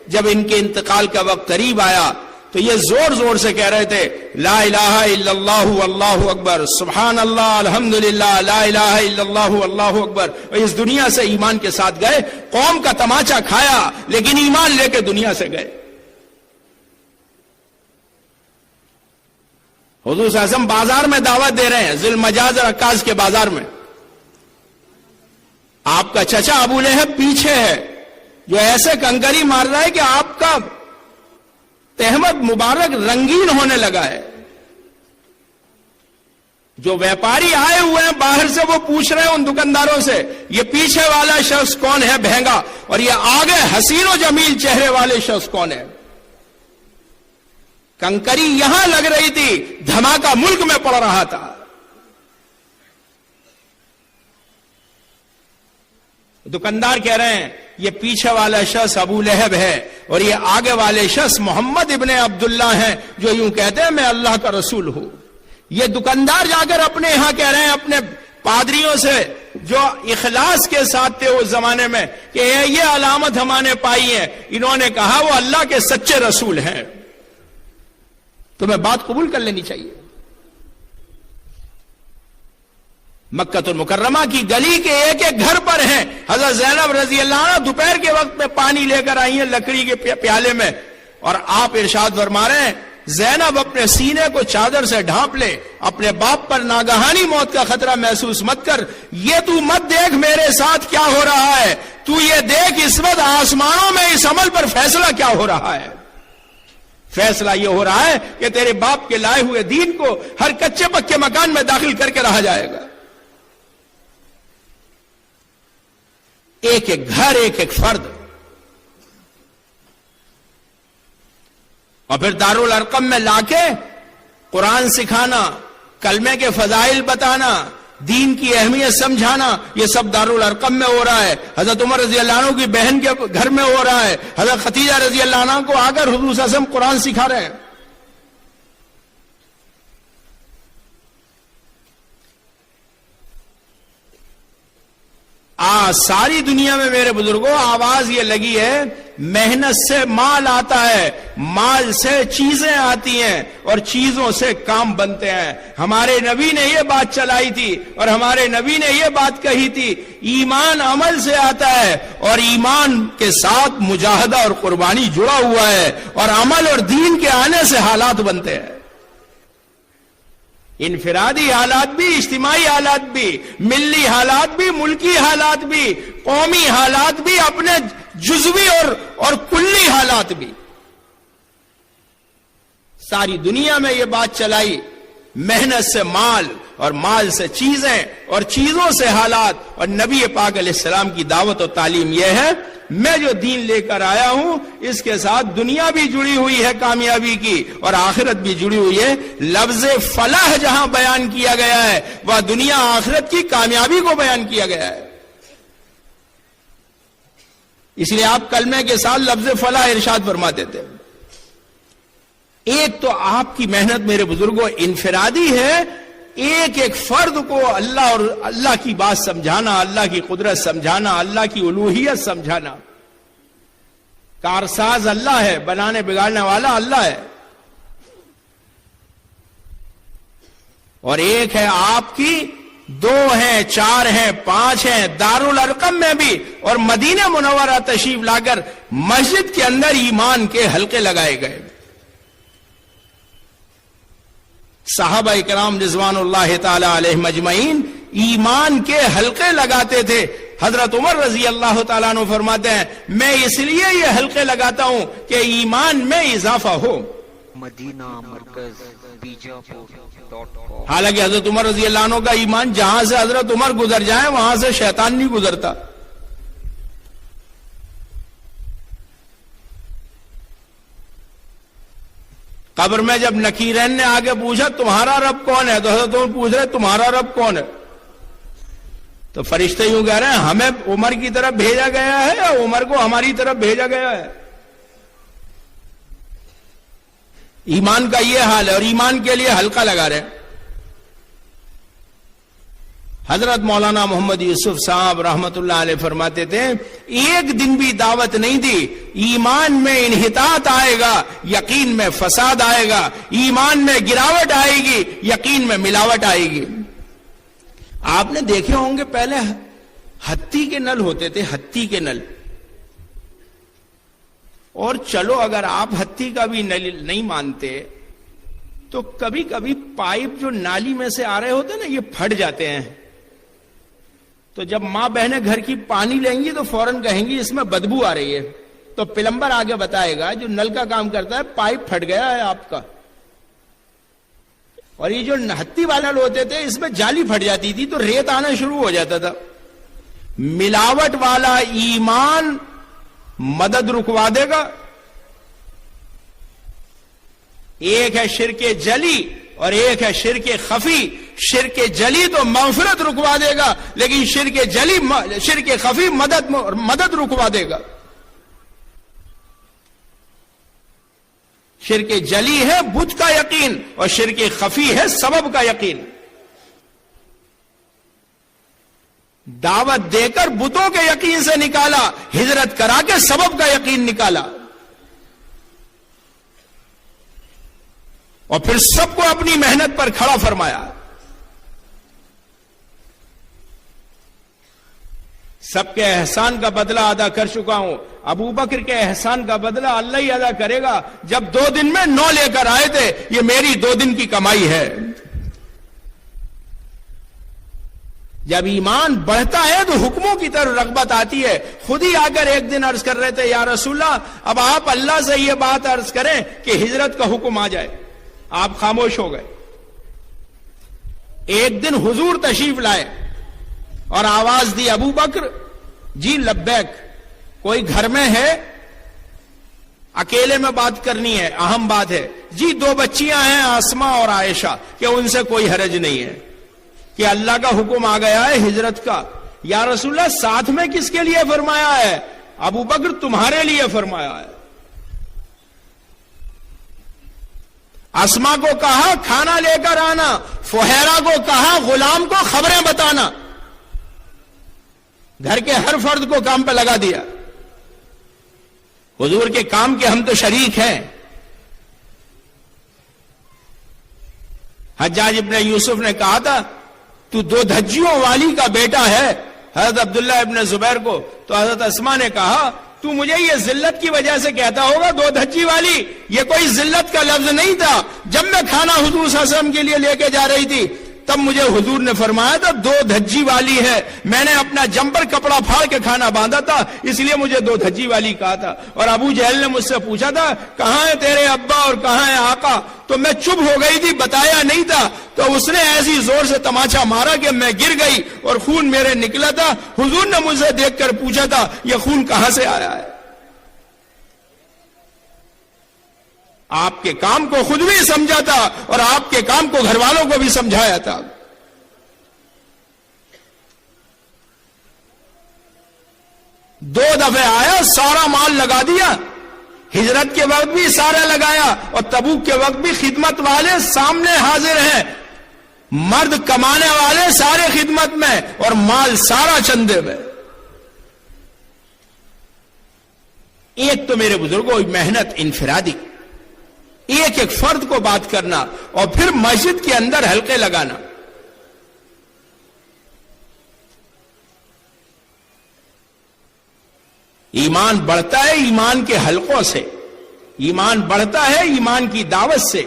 جب ان کے انتقال کا وقت قریب آیا تو یہ زور زور سے کہہ رہے تھے لا الہ الا اللہ واللہ اکبر، سبحان اللہ، الحمدللہ، لا الہ الا اللہ واللہ اکبر. اور اس دنیا سے ایمان کے ساتھ گئے. قوم کا تماچا کھایا لیکن ایمان لے کے دنیا سے گئے. حضور صلی اللہ علیہ وسلم بازار میں دعوت دے رہے ہیں، ذی المجاز اور عکاظ کے بازار میں. آپ کا چچا ابو لہب پیچھے ہے، جو ایسے کنکری مار رہا ہے کہ آپ کا تہمت مبارک رنگین ہونے لگا ہے. جو ویپاری آئے ہوئے ہیں باہر سے وہ پوچھ رہے ہیں ان دکانداروں سے یہ پیچھے والا شخص کون ہے بہنگا، اور یہ آگے حسین و جمیل چہرے والے شخص کون ہے. کنکری یہاں لگ رہی تھی، دھماکہ ملک میں پڑ رہا تھا. دکاندار کہہ رہے ہیں یہ پیچھے والا شخص ابو لہب ہے اور یہ آگے والے شخص محمد ابن عبداللہ ہیں جو یوں کہتے ہیں میں اللہ کا رسول ہوں. یہ دکاندار جا کر اپنے یہاں کہہ رہے ہیں اپنے پادریوں سے جو اخلاص کے ساتھ تھے اس زمانے میں کہ یہ علامت ہم نے پائی ہے. انہوں نے کہا وہ اللہ کے سچے رسول ہیں. تمہیں بات قبول کر لینی چاہیے. مکہ المکرمہ کی گلی کے ایک ایک گھر پر ہیں. حضرت زینب رضی اللہ عنہ دوپہر کے وقت میں پانی لے کر آئی ہیں لکڑی کے پیالے میں، اور آپ ارشاد فرما رہے ہیں زینب اپنے سینے کو چادر سے ڈھانپ لے، اپنے باپ پر ناگہانی موت کا خطرہ محسوس مت کر. یہ تو مت دیکھ میرے ساتھ کیا ہو رہا ہے، تو یہ دیکھ اس وقت آسمانوں میں اس عمل پر فیصلہ کیا ہو رہا ہے. فیصلہ یہ ہو رہا ہے کہ تیرے باپ کے لائے ہوئے دین کو ہر کچے پکے مکان میں داخل کر کے رہا جائے گا. ایک ایک گھر، ایک ایک فرد. اور پھر دارالارقم میں لا کے قرآن سکھانا، کلمے کے فضائل بتانا، دین کی اہمیت سمجھانا، یہ سب دارالارقم میں ہو رہا ہے. حضرت عمر رضی اللہ عنہ کی بہن کے گھر میں ہو رہا ہے. حضرت ختیجہ رضی اللہ عنہ کو آ کر حضور صلی اللہ علیہ وسلم قرآن سکھا رہے ہیں. ساری دنیا میں میرے بزرگوں آواز یہ لگی ہے محنت سے مال آتا ہے، مال سے چیزیں آتی ہیں اور چیزوں سے کام بنتے ہیں. ہمارے نبی نے یہ بات چلائی تھی اور ہمارے نبی نے یہ بات کہی تھی ایمان عمل سے آتا ہے اور ایمان کے ساتھ مجاہدہ اور قربانی جڑا ہوا ہے، اور عمل اور دین کے آنے سے حالات بنتے ہیں. انفرادی حالات بھی، اجتماعی حالات بھی، ملی حالات بھی، ملکی حالات بھی، قومی حالات بھی، اپنے جزوی اور کلی حالات بھی. ساری دنیا میں یہ بات چلائی محنت سے مال اور مال سے چیزیں اور چیزوں سے حالات. اور نبی پاک علیہ السلام کی دعوت و تعلیم یہ ہے میں جو دین لے کر آیا ہوں اس کے ساتھ دنیا بھی جڑی ہوئی ہے کامیابی کی اور آخرت بھی جڑی ہوئی ہے. لفظ فلاح جہاں بیان کیا گیا ہے وہ دنیا آخرت کی کامیابی کو بیان کیا گیا ہے. اس لیے آپ کلمے کے ساتھ لفظ فلاح ارشاد فرما دیتے. ایک تو آپ کی محنت میرے بزرگوں انفرادی ہے، ایک ایک فرد کو اللہ اور اللہ کی بات سمجھانا، اللہ کی قدرت سمجھانا، اللہ کی الوہیت سمجھانا۔ کارساز اللہ ہے، بنانے بگاڑنے والا اللہ ہے، اور ایک ہے آپ کی، 2 ہیں، 4 ہیں، 5 ہیں، دارالارقم میں بھی اور مدینہ منورہ تشریف لا کر مسجد کے اندر ایمان کے حلقے لگائے گئے۔ صحابہ اکرام رضوان اللہ تعالی علیہم اجمعین ایمان کے حلقے لگاتے تھے۔ حضرت عمر رضی اللہ تعالیٰ عنہ فرماتے ہیں میں اس لیے یہ حلقے لگاتا ہوں کہ ایمان میں اضافہ ہو۔ مدینہ مرکز بیجاپور.com۔ حالانکہ حضرت عمر رضی اللہ عنہ کا ایمان جہاں سے حضرت عمر گزر جائیں وہاں سے شیطان نہیں گزرتا۔ قبر میں جب نکیرین نے آگے پوچھا تمہارا رب کون ہے، تو حضرت عمر پوچھ رہے تمہارا رب کون ہے؟ تو فرشتے یوں کہہ رہے ہیں ہمیں عمر کی طرف بھیجا گیا ہے یا عمر کو ہماری طرف بھیجا گیا ہے؟ ایمان کا یہ حال ہے، اور ایمان کے لیے حلقہ لگا رہے ہیں۔ حضرت مولانا محمد یوسف صاحب رحمت اللہ علیہ فرماتے تھے ایک دن بھی دعوت نہیں دی ایمان میں انحطاط آئے گا، یقین میں فساد آئے گا، ایمان میں گراوٹ آئے گی، یقین میں ملاوٹ آئے گی۔ آپ نے دیکھے ہوں گے پہلے ہتھی کے نل ہوتے تھے، ہتھی کے نل، اور چلو اگر آپ ہتھی کا بھی نل نہیں مانتے تو کبھی کبھی پائپ جو نالی میں سے آ رہے ہوتے ہیں نا یہ پھٹ جاتے ہیں، تو جب ماں بہنیں گھر کی پانی لیں گی تو فوراً کہیں گی اس میں بدبو آ رہی ہے، تو پلمبر آگے بتائے گا جو نل کا کام کرتا ہے پائپ پھٹ گیا ہے آپ کا۔ اور یہ جو ہتھی والے ہوتے تھے اس میں جالی پھٹ جاتی تھی تو ریت آنا شروع ہو جاتا تھا۔ ملاوٹ والا ایمان مدد رکوا دے گا۔ ایک ہے شرک جلی اور ایک ہے شرک خفی۔ شرک جلی تو مغفرت رکوا دے گا، لیکن شرک خفی مدد رکوا دے گا۔ شرک جلی ہے بت کا یقین اور شرک خفی ہے سبب کا یقین۔ دعوت دے کر بتوں کے یقین سے نکالا، ہجرت کرا کے سبب کا یقین نکالا، اور پھر سب کو اپنی محنت پر کھڑا فرمایا۔ سب کے احسان کا بدلہ ادا کر چکا ہوں، ابو بکر کے احسان کا بدلہ اللہ ہی ادا کرے گا۔ جب 2 دن میں 9 لے کر آئے تھے، یہ میری 2 دن کی کمائی ہے۔ جب ایمان بڑھتا ہے تو حکموں کی طرف رغبت آتی ہے۔ خود ہی آ کر ایک دن عرض کر رہے تھے یا رسول اللہ اب آپ اللہ سے یہ بات عرض کریں کہ ہجرت کا حکم آ جائے، آپ خاموش ہو گئے۔ ایک دن حضور تشریف لائے اور آواز دی ابو بکر جی لبیک، کوئی گھر میں ہے؟ اکیلے میں بات کرنی ہے، اہم بات ہے۔ جی 2 بچیاں ہیں اسما اور عائشہ، کہ ان سے کوئی حرج نہیں ہے، کہ اللہ کا حکم آ گیا ہے ہجرت کا۔ یا رسول اللہ ساتھ میں کس کے لیے فرمایا ہے؟ ابو بکر تمہارے لیے فرمایا ہے۔ اسما کو کہا کھانا لے کر آنا، فہیرہ کو کہا غلام کو خبریں بتانا، گھر کے ہر فرد کو کام پہ لگا دیا۔ حضور کے کام کے ہم تو شریک ہیں۔ حجاج ابن یوسف نے کہا تھا تو 2 دھجیوں والی کا بیٹا ہے حضرت عبداللہ ابن زبیر کو، تو حضرت اسما نے کہا تو مجھے یہ ذلت کی وجہ سے کہتا ہوگا 2 دھجی والی، یہ کوئی ذلت کا لفظ نہیں تھا۔ جب میں کھانا حضور صلی اللہ علیہ وسلم کے لیے لے کے جا رہی تھی تب مجھے حضور نے فرمایا تھا 2 دھجی والی ہے، میں نے اپنا جمپر کپڑا پھاڑ کے کھانا باندھا تھا اس لیے مجھے 2 دھجی والی کہا تھا۔ اور ابو جہل نے مجھ سے پوچھا تھا کہاں ہے تیرے ابا اور کہاں ہے آقا، تو میں چپ ہو گئی تھی، بتایا نہیں تھا، تو اس نے ایسی زور سے تماچا مارا کہ میں گر گئی اور خون میرے نکلا تھا۔ حضور نے مجھ سے دیکھ کر پوچھا تھا یہ خون کہاں سے آیا ہے؟ آپ کے کام کو خود بھی سمجھا تھا اور آپ کے کام کو گھر والوں کو بھی سمجھایا تھا۔ 2 دفعہ آیا، سارا مال لگا دیا، ہجرت کے وقت بھی سارا لگایا اور تبوک کے وقت بھی خدمت والے سامنے حاضر ہیں، مرد کمانے والے سارے خدمت میں اور مال سارا چندے میں۔ ایک تو میرے بزرگوں محنت انفرادی، ایک ایک فرد کو بات کرنا، اور پھر مسجد کے اندر حلقے لگانا۔ ایمان بڑھتا ہے ایمان کے حلقوں سے، ایمان بڑھتا ہے ایمان کی دعوت سے،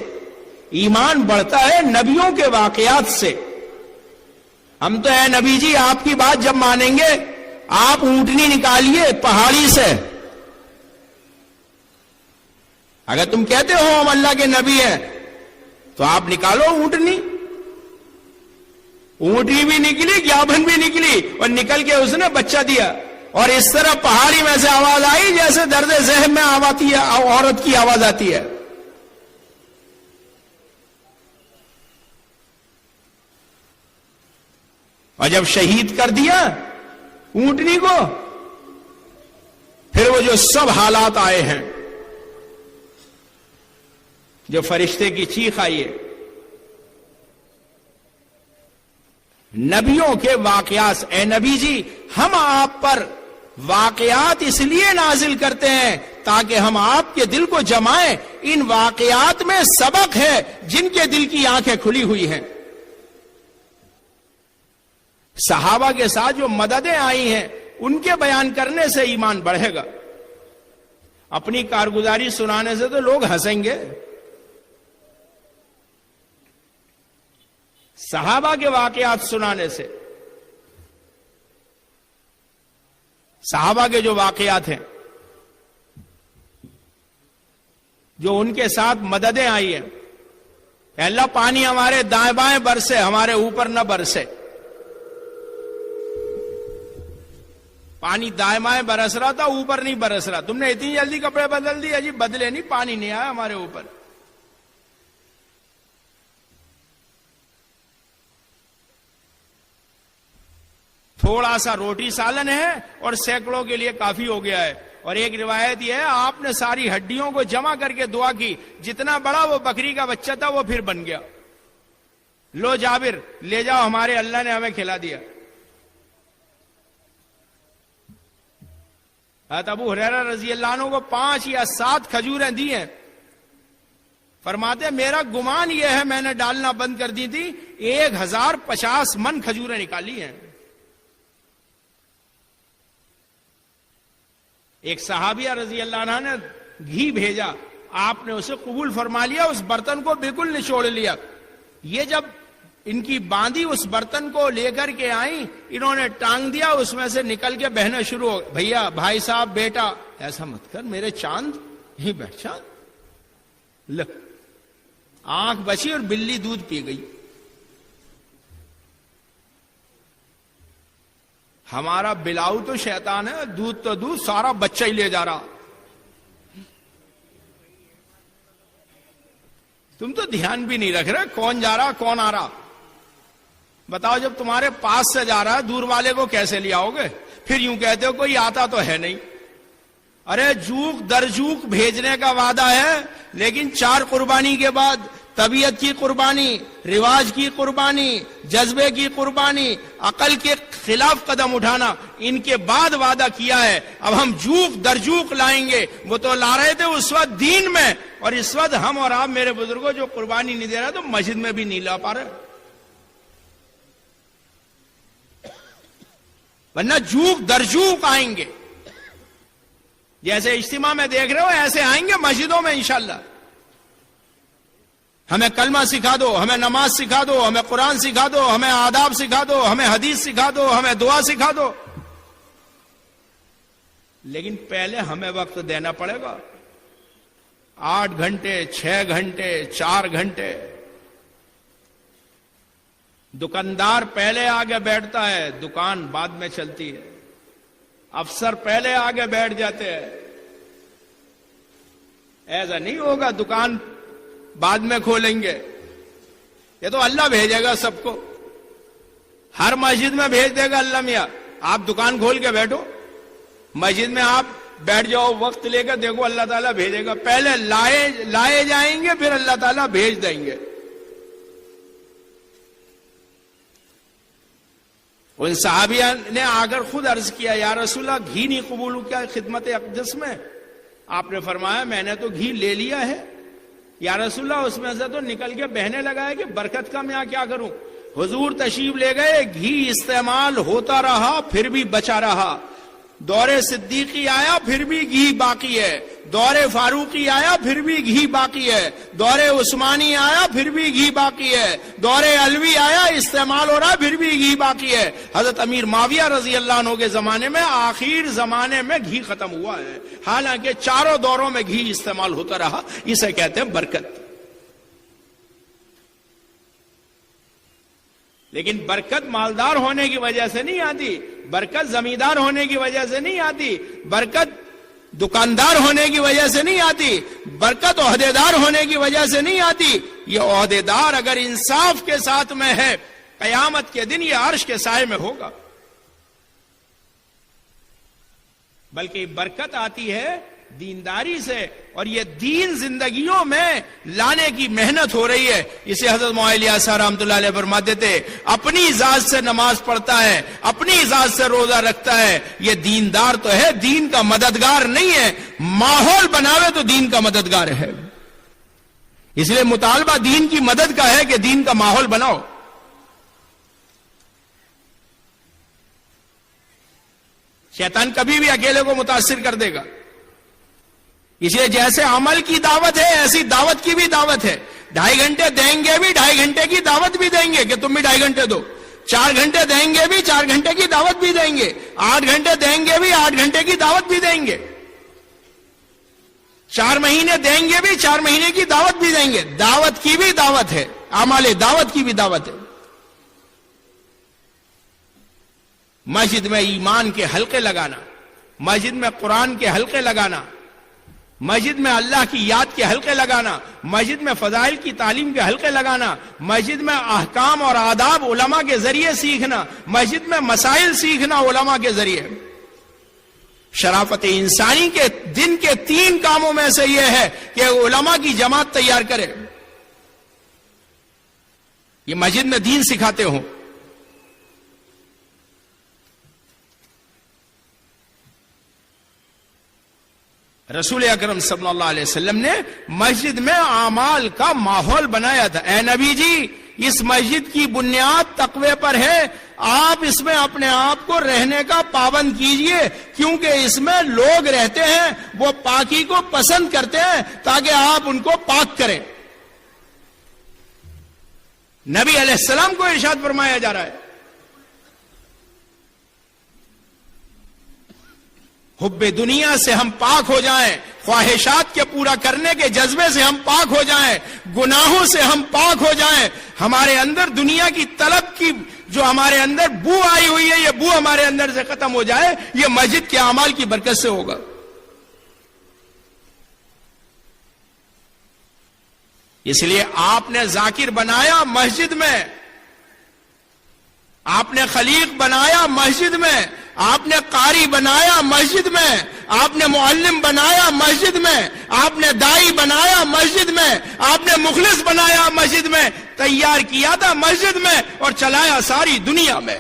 ایمان بڑھتا ہے نبیوں کے واقعات سے۔ ہم تو اے نبی جی آپ کی بات جب مانیں گے، آپ اونٹنی نکالیے پہاڑی سے۔ اگر تم کہتے ہو ہم اللہ کے نبی ہیں تو آپ نکالو اونٹنی۔ اونٹنی بھی نکلی، گیابن بھی نکلی، اور نکل کے اس نے بچہ دیا، اور اس طرح پہاڑی میں سے آواز آئی جیسے درد ذہن میں آتی ہے عورت کی آواز آتی ہے۔ اور جب شہید کر دیا اونٹنی کو، پھر وہ جو سب حالات آئے ہیں، جو فرشتے کی چیخ آئی ہے، نبیوں کے واقعات۔ اے نبی جی ہم آپ پر واقعات اس لیے نازل کرتے ہیں تاکہ ہم آپ کے دل کو جمائیں۔ ان واقعات میں سبق ہے جن کے دل کی آنکھیں کھلی ہوئی ہیں۔ صحابہ کے ساتھ جو مددیں آئی ہیں ان کے بیان کرنے سے ایمان بڑھے گا۔ اپنی کارگزاری سنانے سے تو لوگ ہنسیں گے۔ صحابہ کے واقعات سنانے سے، صحابہ کے جو واقعات ہیں، جو ان کے ساتھ مددیں آئی ہیں، کہ اللہ پانی ہمارے دائیں بائیں برسے، ہمارے اوپر نہ برسے۔ پانی دائیں بائیں برس رہا تھا، اوپر نہیں برس رہا۔ تم نے اتنی جلدی کپڑے بدل دیے جی، بدلے نہیں، پانی نہیں آیا ہمارے اوپر۔ تھوڑا سا روٹی سالن ہے اور سینکڑوں کے لیے کافی ہو گیا ہے۔ اور ایک روایت یہ ہے آپ نے ساری ہڈیوں کو جمع کر کے دعا کی، جتنا بڑا وہ بکری کا بچہ تھا وہ پھر بن گیا۔ لو جابر لے جاؤ، ہمارے اللہ نے ہمیں کھلا دیا۔ حضرت ابو ہریرہ رضی اللہ عنہ کو 5 یا 7 کھجوریں دی ہیں۔ فرماتے میرا گمان یہ ہے میں نے ڈالنا بند کر دی تھی، 1050 من کھجوریں نکالی ہیں۔ ایک صحابیہ رضی اللہ عنہ نے گھی بھیجا، آپ نے اسے قبول فرما لیا، اس برتن کو بالکل نچوڑ لیا۔ یہ جب ان کی باندھی اس برتن کو لے کر کے آئیں، انہوں نے ٹانگ دیا، اس میں سے نکل کے بہنا شروع ہو۔ بھیا، بھائی صاحب، بیٹا ایسا مت کر، میرے چاند یہیں بیٹھ، چاند لک۔ آنکھ بچی اور بلی دودھ پی گئی۔ ہمارا بلاؤ تو شیطان ہے، دودھ تو دودھ سارا بچہ ہی لے جا رہا۔ تم تو دھیان بھی نہیں رکھ رہے کون جا رہا کون آ رہا۔ بتاؤ جب تمہارے پاس سے جا رہا ہے دور والے کو کیسے لے آؤ گے؟ پھر یوں کہتے ہو کوئی آتا تو ہے نہیں۔ ارے جوک در جوک بھیجنے کا وعدہ ہے، لیکن 4 قربانی کے بعد طبیعت کی قربانی، رواج کی قربانی، جذبے کی قربانی، عقل کے خلاف قدم اٹھانا، ان کے بعد وعدہ کیا ہے۔ اب ہم جوک در جوک لائیں گے۔ وہ تو لا رہے تھے اس وقت دین میں، اور اس وقت ہم اور آپ میرے بزرگوں جو قربانی نہیں دے رہا تو مسجد میں بھی نہیں لا پا رہے، ورنہ جوک در جوک آئیں گے۔ جیسے اجتماع میں دیکھ رہے ہو ایسے آئیں گے مسجدوں میں انشاءاللہ۔ ہمیں کلمہ سکھا دو، ہمیں نماز سکھا دو، ہمیں قرآن سکھا دو، ہمیں آداب سکھا دو، ہمیں حدیث سکھا دو، ہمیں دعا سکھا دو، لیکن پہلے ہمیں وقت دینا پڑے گا۔ 8 گھنٹے، 6 گھنٹے، 4 گھنٹے۔ دکاندار پہلے آگے بیٹھتا ہے، دکان بعد میں چلتی ہے۔ افسر پہلے آگے بیٹھ جاتے ہیں۔ ایسا نہیں ہوگا دکان بعد میں کھولیں گے، یہ تو اللہ بھیجے گا سب کو، ہر مسجد میں بھیج دے گا اللہ میاں۔ آپ دکان کھول کے بیٹھو، مسجد میں آپ بیٹھ جاؤ وقت لے کر دیکھو اللہ تعالیٰ بھیجے گا. پہلے لائے جائیں گے پھر اللہ تعالیٰ بھیج دیں گے. ان صحابیہ نے آ کر خود عرض کیا یا رسول اللہ گھی نہیں قبول ہو کیا خدمت اقدس میں؟ آپ نے فرمایا میں نے تو گھی لے لیا ہے. یا رسول اللہ اس میں سے تو نکل کے بہنے لگا ہے کہ برکت کا میں کیا کروں. حضور تشریف لے گئے, گھی استعمال ہوتا رہا پھر بھی بچا رہا. دور صدیقی آیا پھر بھی گھی باقی ہے. دور فاروقی آیا پھر بھی گھی باقی ہے. دور عثمانی آیا پھر بھی گھی باقی ہے. دور علوی آیا استعمال ہو رہا پھر بھی گھی باقی ہے. حضرت امیر معاویہ رضی اللہ عنہ کے زمانے میں آخر زمانے میں گھی ختم ہوا ہے, حالانکہ چاروں دوروں میں گھی استعمال ہوتا رہا. اسے کہتے ہیں برکت. لیکن برکت مالدار ہونے کی وجہ سے نہیں آتی, برکت زمیندار ہونے کی وجہ سے نہیں آتی, برکت دکاندار ہونے کی وجہ سے نہیں آتی, برکت عہدیدار ہونے کی وجہ سے نہیں آتی. یہ عہدیدار اگر انصاف کے ساتھ میں ہے قیامت کے دن یہ عرش کے سائے میں ہوگا. بلکہ برکت آتی ہے دینداری سے, اور یہ دین زندگیوں میں لانے کی محنت ہو رہی ہے. اسے حضرت معاویہ رحمۃ اللہ علیہ فرماتے تھے اپنی ذات سے نماز پڑھتا ہے, اپنی ذات سے روزہ رکھتا ہے, یہ دیندار تو ہے, دین کا مددگار نہیں ہے. ماحول بناوے تو دین کا مددگار ہے. اس لیے مطالبہ دین کی مدد کا ہے کہ دین کا ماحول بناؤ. شیطان کبھی بھی اکیلے کو متاثر کر دے گا. اس لیے جیسے عمل کی دعوت ہے ایسی دعوت کی بھی دعوت ہے. 2.5 گھنٹے دیں گے بھی 2.5 گھنٹے کی دعوت بھی دیں گے کہ تم بھی 2.5 گھنٹے دو. 4 گھنٹے دیں گے بھی 4 گھنٹے کی دعوت بھی دیں گے. 8 گھنٹے دیں گے بھی 8 گھنٹے کی دعوت بھی دیں گے. 4 مہینے دیں گے بھی 4 مہینے کی دعوت بھی دیں گے. دعوت کی بھی دعوت ہے, اعمال دعوت کی بھی دعوت ہے. مسجد میں ایمان کے حلقے لگانا, مسجد میں قرآن کے حلقے لگانا, مسجد میں اللہ کی یاد کے حلقے لگانا, مسجد میں فضائل کی تعلیم کے حلقے لگانا, مسجد میں احکام اور آداب علماء کے ذریعے سیکھنا, مسجد میں مسائل سیکھنا علماء کے ذریعے. شرافت انسانی کے دن کے 3 کاموں میں سے یہ ہے کہ علماء کی جماعت تیار کرے, یہ مسجد میں دین سکھاتے ہوں. رسول اکرم صلی اللہ علیہ وسلم نے مسجد میں اعمال کا ماحول بنایا تھا. اے نبی جی اس مسجد کی بنیاد تقوی پر ہے, آپ اس میں اپنے آپ کو رہنے کا پابند کیجئے, کیونکہ اس میں لوگ رہتے ہیں وہ پاکی کو پسند کرتے ہیں تاکہ آپ ان کو پاک کریں. نبی علیہ السلام کو ارشاد فرمایا جا رہا ہے حب دنیا سے ہم پاک ہو جائیں, خواہشات کے پورا کرنے کے جذبے سے ہم پاک ہو جائیں, گناہوں سے ہم پاک ہو جائیں, ہمارے اندر دنیا کی طلب کی جو ہمارے اندر بو آئی ہوئی ہے یہ بو ہمارے اندر سے ختم ہو جائے. یہ مسجد کے اعمال کی برکت سے ہوگا. اس لیے آپ نے ذاکر بنایا مسجد میں, آپ نے خلیق بنایا مسجد میں, آپ نے قاری بنایا مسجد میں, آپ نے معلم بنایا مسجد میں, آپ نے دائی بنایا مسجد میں, آپ نے مخلص بنایا مسجد میں, تیار کیا تھا مسجد میں اور چلایا ساری دنیا میں.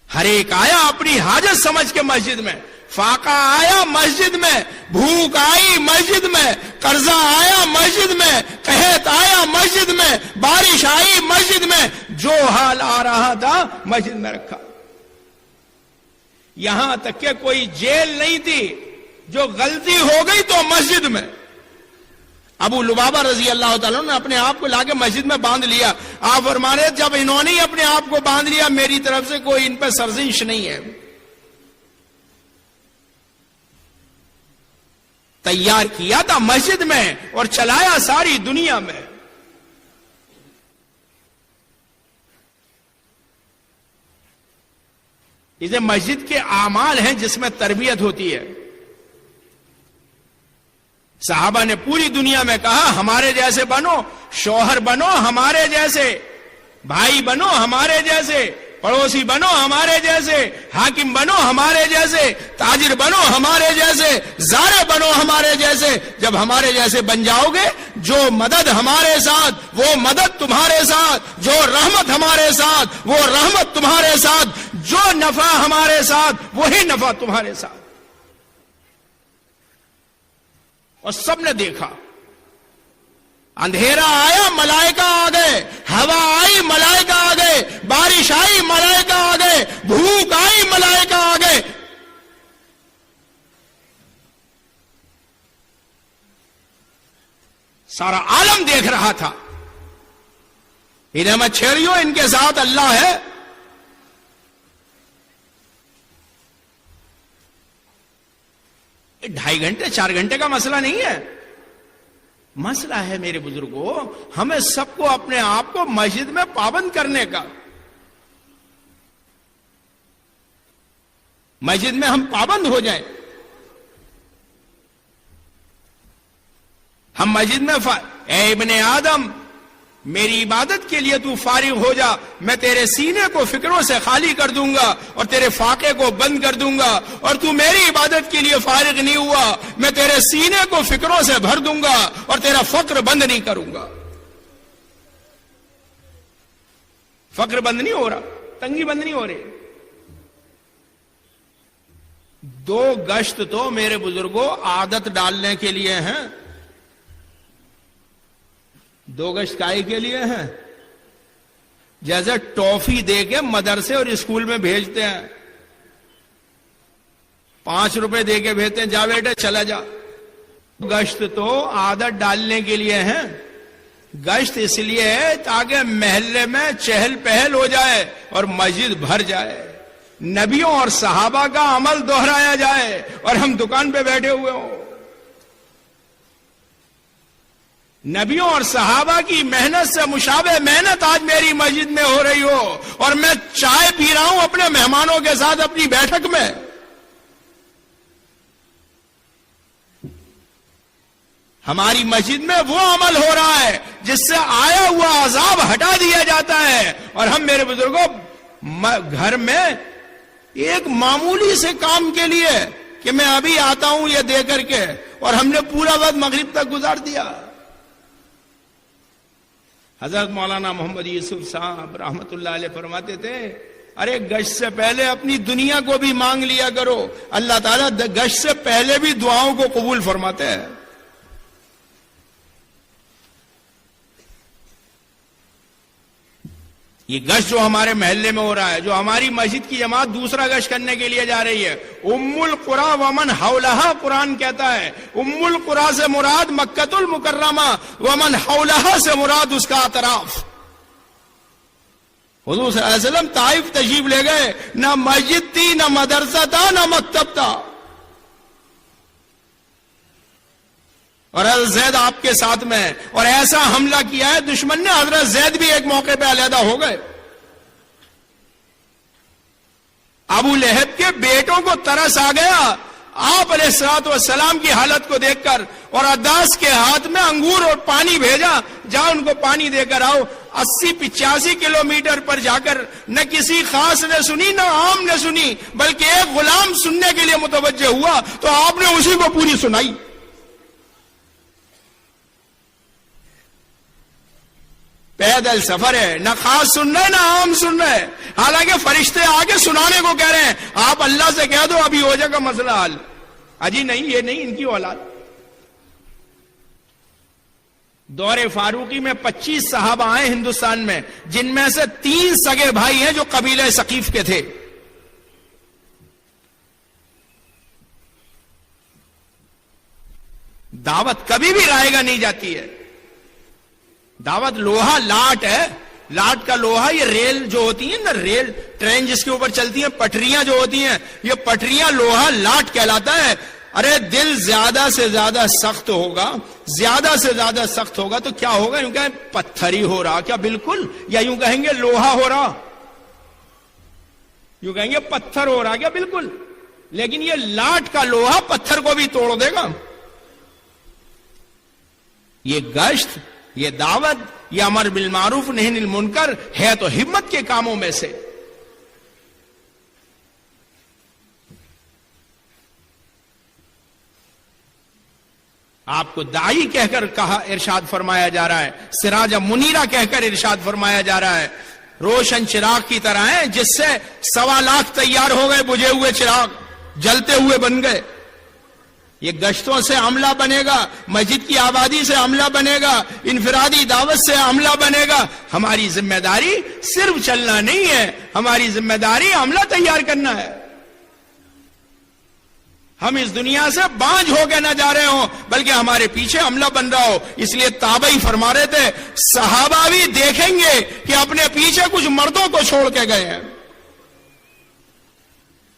ہر ایک آیا اپنی حاجت سمجھ کے مسجد میں, فاقہ آیا مسجد میں, بھوک آئی مسجد میں, قرضہ آیا مسجد میں, قحط آیا مسجد میں, بارش آئی مسجد میں, جو حال آ رہا تھا مسجد میں رکھا. یہاں تک کہ کوئی جیل نہیں تھی, جو غلطی ہو گئی تو مسجد میں. ابو لبابہ رضی اللہ تعالیٰ نے اپنے آپ کو لا کے مسجد میں باندھ لیا. آپ فرمانے جب انہوں نے اپنے آپ کو باندھ لیا میری طرف سے کوئی ان پہ سرزنش نہیں ہے. تیار کیا تھا مسجد میں اور چلایا ساری دنیا میں. اسے مسجد کے اعمال ہیں جس میں تربیت ہوتی ہے. صحابہ نے پوری دنیا میں کہا ہمارے جیسے بنو, شوہر بنو ہمارے جیسے, بھائی بنو ہمارے جیسے, پڑوسی بنو ہمارے جیسے، حاکم بنو ہمارے جیسے، تاجر بنو ہمارے جیسے، زارع بنو ہمارے جیسے. جب ہمارے جیسے بن جاؤ گے، جو مدد ہمارے ساتھ وہ مدد تمہارے ساتھ، جو رحمت ہمارے ساتھ وہ رحمت تمہارے ساتھ، جو نفع ہمارے ساتھ وہی نفع تمہارے ساتھ. اور سب نے دیکھا، اندھیرا آیا ملائکہ آ گئے، ہوا آئی ملائکہ آ گئے، بارش آئی ملائکہ آ گئے، بھوک آئی ملائکہ آ گئے. سارا عالم دیکھ رہا تھا. انہیں مچھیریوں، ان کے ساتھ اللہ ہے. یہ 2.5 گھنٹے 4 گھنٹے کا مسئلہ نہیں ہے. مسئلہ ہے میرے بزرگوں، ہمیں سب کو اپنے آپ کو مسجد میں پابند کرنے کا. مسجد میں ہم پابند ہو جائیں. ہم مسجد میں اے ابن آدم، میری عبادت کے لیے تو فارغ ہو جا، میں تیرے سینے کو فکروں سے خالی کر دوں گا اور تیرے فاقے کو بند کر دوں گا. اور تو میری عبادت کے لیے فارغ نہیں ہوا، میں تیرے سینے کو فکروں سے بھر دوں گا اور تیرا فقر بند نہیں کروں گا. فقر بند نہیں ہو رہا، تنگی بند نہیں ہو رہی. 2 گشت تو میرے بزرگوں عادت ڈالنے کے لیے ہیں. 2 گشت کائی کے لیے ہیں؟ جیسے ٹافی دے کے مدرسے اور اسکول میں بھیجتے ہیں، 5 روپے دے کے بھیجتے ہیں، جا بیٹے چلا جا. گشت تو عادت ڈالنے کے لیے ہیں. گشت اس لیے ہے تاکہ محلے میں چہل پہل ہو جائے اور مسجد بھر جائے، نبیوں اور صحابہ کا عمل دہرایا جائے اور ہم دکان پہ بیٹھے ہوئے ہوں. نبیوں اور صحابہ کی محنت سے مشابہ محنت آج میری مسجد میں ہو رہی ہو اور میں چائے پی رہا ہوں اپنے مہمانوں کے ساتھ اپنی بیٹھک میں. ہماری مسجد میں وہ عمل ہو رہا ہے جس سے آیا ہوا عذاب ہٹا دیا جاتا ہے. اور ہم میرے بزرگوں گھر میں ایک معمولی سے کام کے لیے کہ میں ابھی آتا ہوں یہ دے کر کے، اور ہم نے پورا وقت مغرب تک گزار دیا. حضرت مولانا محمد یوسف صاحب رحمت اللہ علیہ فرماتے تھے، ارے گشت سے پہلے اپنی دنیا کو بھی مانگ لیا کرو، اللہ تعالیٰ گشت سے پہلے بھی دعاؤں کو قبول فرماتے ہیں. یہ گشت جو ہمارے محلے میں ہو رہا ہے، جو ہماری مسجد کی جماعت دوسرا گشت کرنے کے لیے جا رہی ہے، ام القریٰ ومن حولہا قرآن کہتا ہے. ام القریٰ سے مراد مکۃ المکرمہ، ومن حولہا سے مراد اس کا اطراف. حضور صلی اللہ علیہ وسلم طائف تشریف لے گئے، نہ مسجد تھی، نہ مدرسہ تھا، نہ مکتب تھا، اور حضرت زید آپ کے ساتھ میں، اور ایسا حملہ کیا ہے دشمن نے، حضرت زید بھی ایک موقع پہ علیحدہ ہو گئے. ابو لہب کے بیٹوں کو ترس آ گیا آپ علیہ الصلوۃ والسلام کی حالت کو دیکھ کر، اور عداس کے ہاتھ میں انگور اور پانی بھیجا، جا ان کو پانی دے کر آؤ. 80-85 کلومیٹر پر جا کر نہ کسی خاص نے سنی نہ عام نے سنی، بلکہ ایک غلام سننے کے لیے متوجہ ہوا تو آپ نے اسی کو پوری سنائی. پیدل سفر ہے، نہ خاص سن رہے نہ عام سن رہے، حالانکہ فرشتے آگے سنانے کو کہہ رہے ہیں. آپ اللہ سے کہہ دو ابھی ہو جائے گا مسئلہ حل. اجی نہیں، یہ نہیں ان کی اولاد. دور فاروقی میں 25 صحابہ آئے ہندوستان میں، جن میں سے 3 سگے بھائی ہیں جو قبیلہ ثقیف کے تھے. دعوت کبھی بھی رائے گا نہیں جاتی ہے. دعوت لوہا لاٹ ہے، لاٹ کا لوہا، یہ ریل جو ہوتی ہیں نا، ریل ٹرین جس کے اوپر چلتی ہیں، پٹریاں جو ہوتی ہیں، یہ پٹریاں لوہا لاٹ کہلاتا ہے. ارے دل زیادہ سے زیادہ سخت ہوگا، زیادہ سے زیادہ سخت ہوگا تو کیا ہوگا؟ یوں کہیں پتھر ہی ہو رہا کیا بالکل، یا یوں کہیں گے لوہا ہو رہا، یوں کہیں گے پتھر ہو رہا کیا بالکل. لیکن یہ لاٹ کا لوہا پتھر کو بھی توڑ دے گا. یہ گشت، یہ دعوت، یہ امر بالمعروف نہی عن المنکر ہے تو ہمت کے کاموں میں سے. آپ کو داعی کہہ کر کہا ارشاد فرمایا جا رہا ہے، سراج منیرہ کہہ کر ارشاد فرمایا جا رہا ہے، روشن چراغ کی طرح ہیں جس سے 1.25 لاکھ تیار ہو گئے، بجھے ہوئے چراغ جلتے ہوئے بن گئے۔ یہ گشتوں سے عملہ بنے گا، مسجد کی آبادی سے عملہ بنے گا، انفرادی دعوت سے عملہ بنے گا۔ ہماری ذمہ داری صرف چلنا نہیں ہے، ہماری ذمہ داری عملہ تیار کرنا ہے۔ ہم اس دنیا سے بانجھ ہو کے نہ جا رہے ہوں، بلکہ ہمارے پیچھے عملہ بن رہا ہو۔ اس لیے تابعی فرما رہے تھے صحابہ بھی دیکھیں گے کہ اپنے پیچھے کچھ مردوں کو چھوڑ کے گئے ہیں۔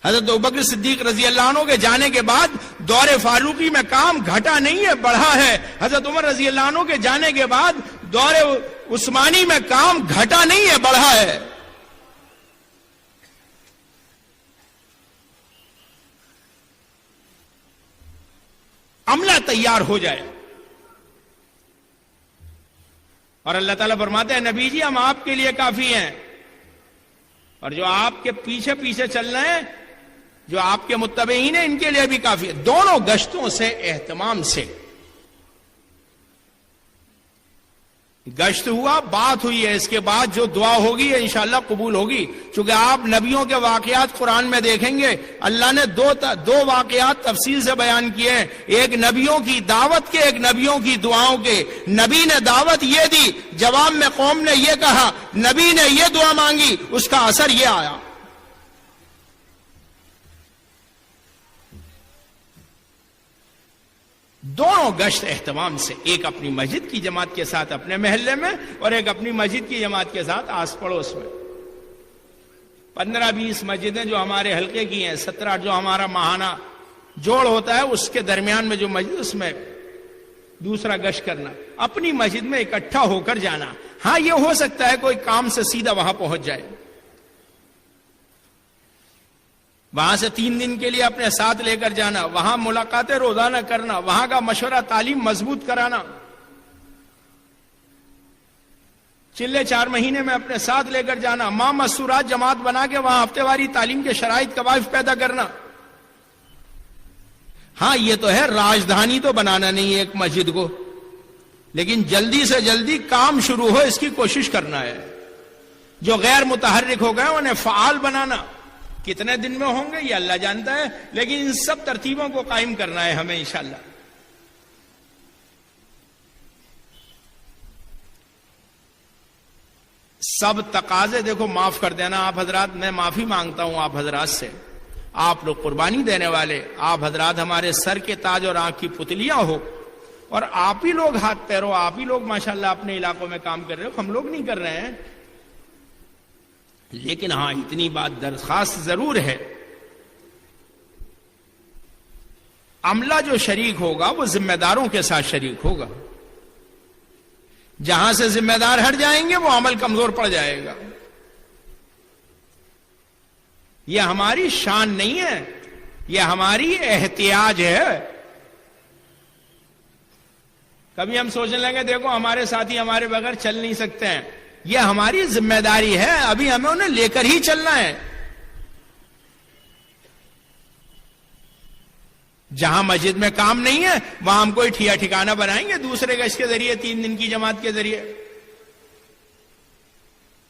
حضرت ابوبکر صدیق رضی اللہ عنہ کے جانے کے بعد دور فاروقی میں کام گھٹا نہیں ہے، بڑھا ہے۔ حضرت عمر رضی اللہ عنہ کے جانے کے بعد دور عثمانی میں کام گھٹا نہیں ہے، بڑھا ہے۔ عملہ تیار ہو جائے، اور اللہ تعالیٰ فرماتے ہیں نبی جی ہم آپ کے لیے کافی ہیں، اور جو آپ کے پیچھے پیچھے چل رہے ہیں، جو آپ کے متبعین ہیں، ان کے لیے بھی کافی ہے۔ دونوں گشتوں سے اہتمام سے گشت ہوا، بات ہوئی ہے، اس کے بعد جو دعا ہوگی ہے انشاءاللہ قبول ہوگی، چونکہ آپ نبیوں کے واقعات قرآن میں دیکھیں گے اللہ نے دو واقعات تفصیل سے بیان کیے ہیں، ایک نبیوں کی دعوت کے، ایک نبیوں کی دعاؤں کے۔ نبی نے دعوت یہ دی، جواب میں قوم نے یہ کہا، نبی نے یہ دعا مانگی، اس کا اثر یہ آیا۔ دونوں گشت اہتمام سے، ایک اپنی مسجد کی جماعت کے ساتھ اپنے محلے میں، اور ایک اپنی مسجد کی جماعت کے ساتھ آس پڑوس میں۔ 15-20 مسجدیں جو ہمارے حلقے کی ہیں، 17 جو ہمارا ماہانہ جوڑ ہوتا ہے، اس کے درمیان میں جو مسجد، اس میں دوسرا گشت کرنا، اپنی مسجد میں اکٹھا ہو کر جانا۔ ہاں یہ ہو سکتا ہے کوئی کام سے سیدھا وہاں پہنچ جائے، وہاں سے 3 دن کے لیے اپنے ساتھ لے کر جانا، وہاں ملاقاتیں روزانہ کرنا، وہاں کا مشورہ تعلیم مضبوط کرانا، چلے 4 مہینے میں اپنے ساتھ لے کر جانا، ماں مسورات جماعت بنا کے وہاں ہفتے واری تعلیم کے شرائط قوائف پیدا کرنا۔ ہاں یہ تو ہے، راجدھانی تو بنانا نہیں ہے ایک مسجد کو، لیکن جلدی سے جلدی کام شروع ہو اس کی کوشش کرنا ہے۔ جو غیر متحرک ہو گئے انہیں فعال بنانا، کتنے دن میں ہوں گے یہ اللہ جانتا ہے، لیکن ان سب ترتیبوں کو قائم کرنا ہے ہمیں انشاءاللہ۔ سب تقاضے دیکھو، معاف کر دینا آپ حضرات، میں معافی مانگتا ہوں آپ حضرات سے، آپ لوگ قربانی دینے والے، آپ حضرات ہمارے سر کے تاج اور آنکھ کی پتلیاں ہو، اور آپ ہی لوگ ہاتھ پیرو، آپ ہی لوگ ماشاءاللہ اپنے علاقوں میں کام کر رہے ہو، ہم لوگ نہیں کر رہے ہیں۔ لیکن ہاں اتنی بات درخواست ضرور ہے، عملہ جو شریک ہوگا وہ ذمہ داروں کے ساتھ شریک ہوگا۔ جہاں سے ذمہ دار ہٹ جائیں گے وہ عمل کمزور پڑ جائے گا۔ یہ ہماری شان نہیں ہے، یہ ہماری احتیاج ہے۔ کبھی ہم سوچنے لگے دیکھو ہمارے ساتھی ہمارے بغیر چل نہیں سکتے ہیں، یہ ہماری ذمہ داری ہے، ابھی ہمیں انہیں لے کر ہی چلنا ہے۔ جہاں مسجد میں کام نہیں ہے وہاں ہم کوئی ٹھیا ٹھکانہ بنائیں گے دوسرے گشت کے ذریعے، 3 دن کی جماعت کے ذریعے۔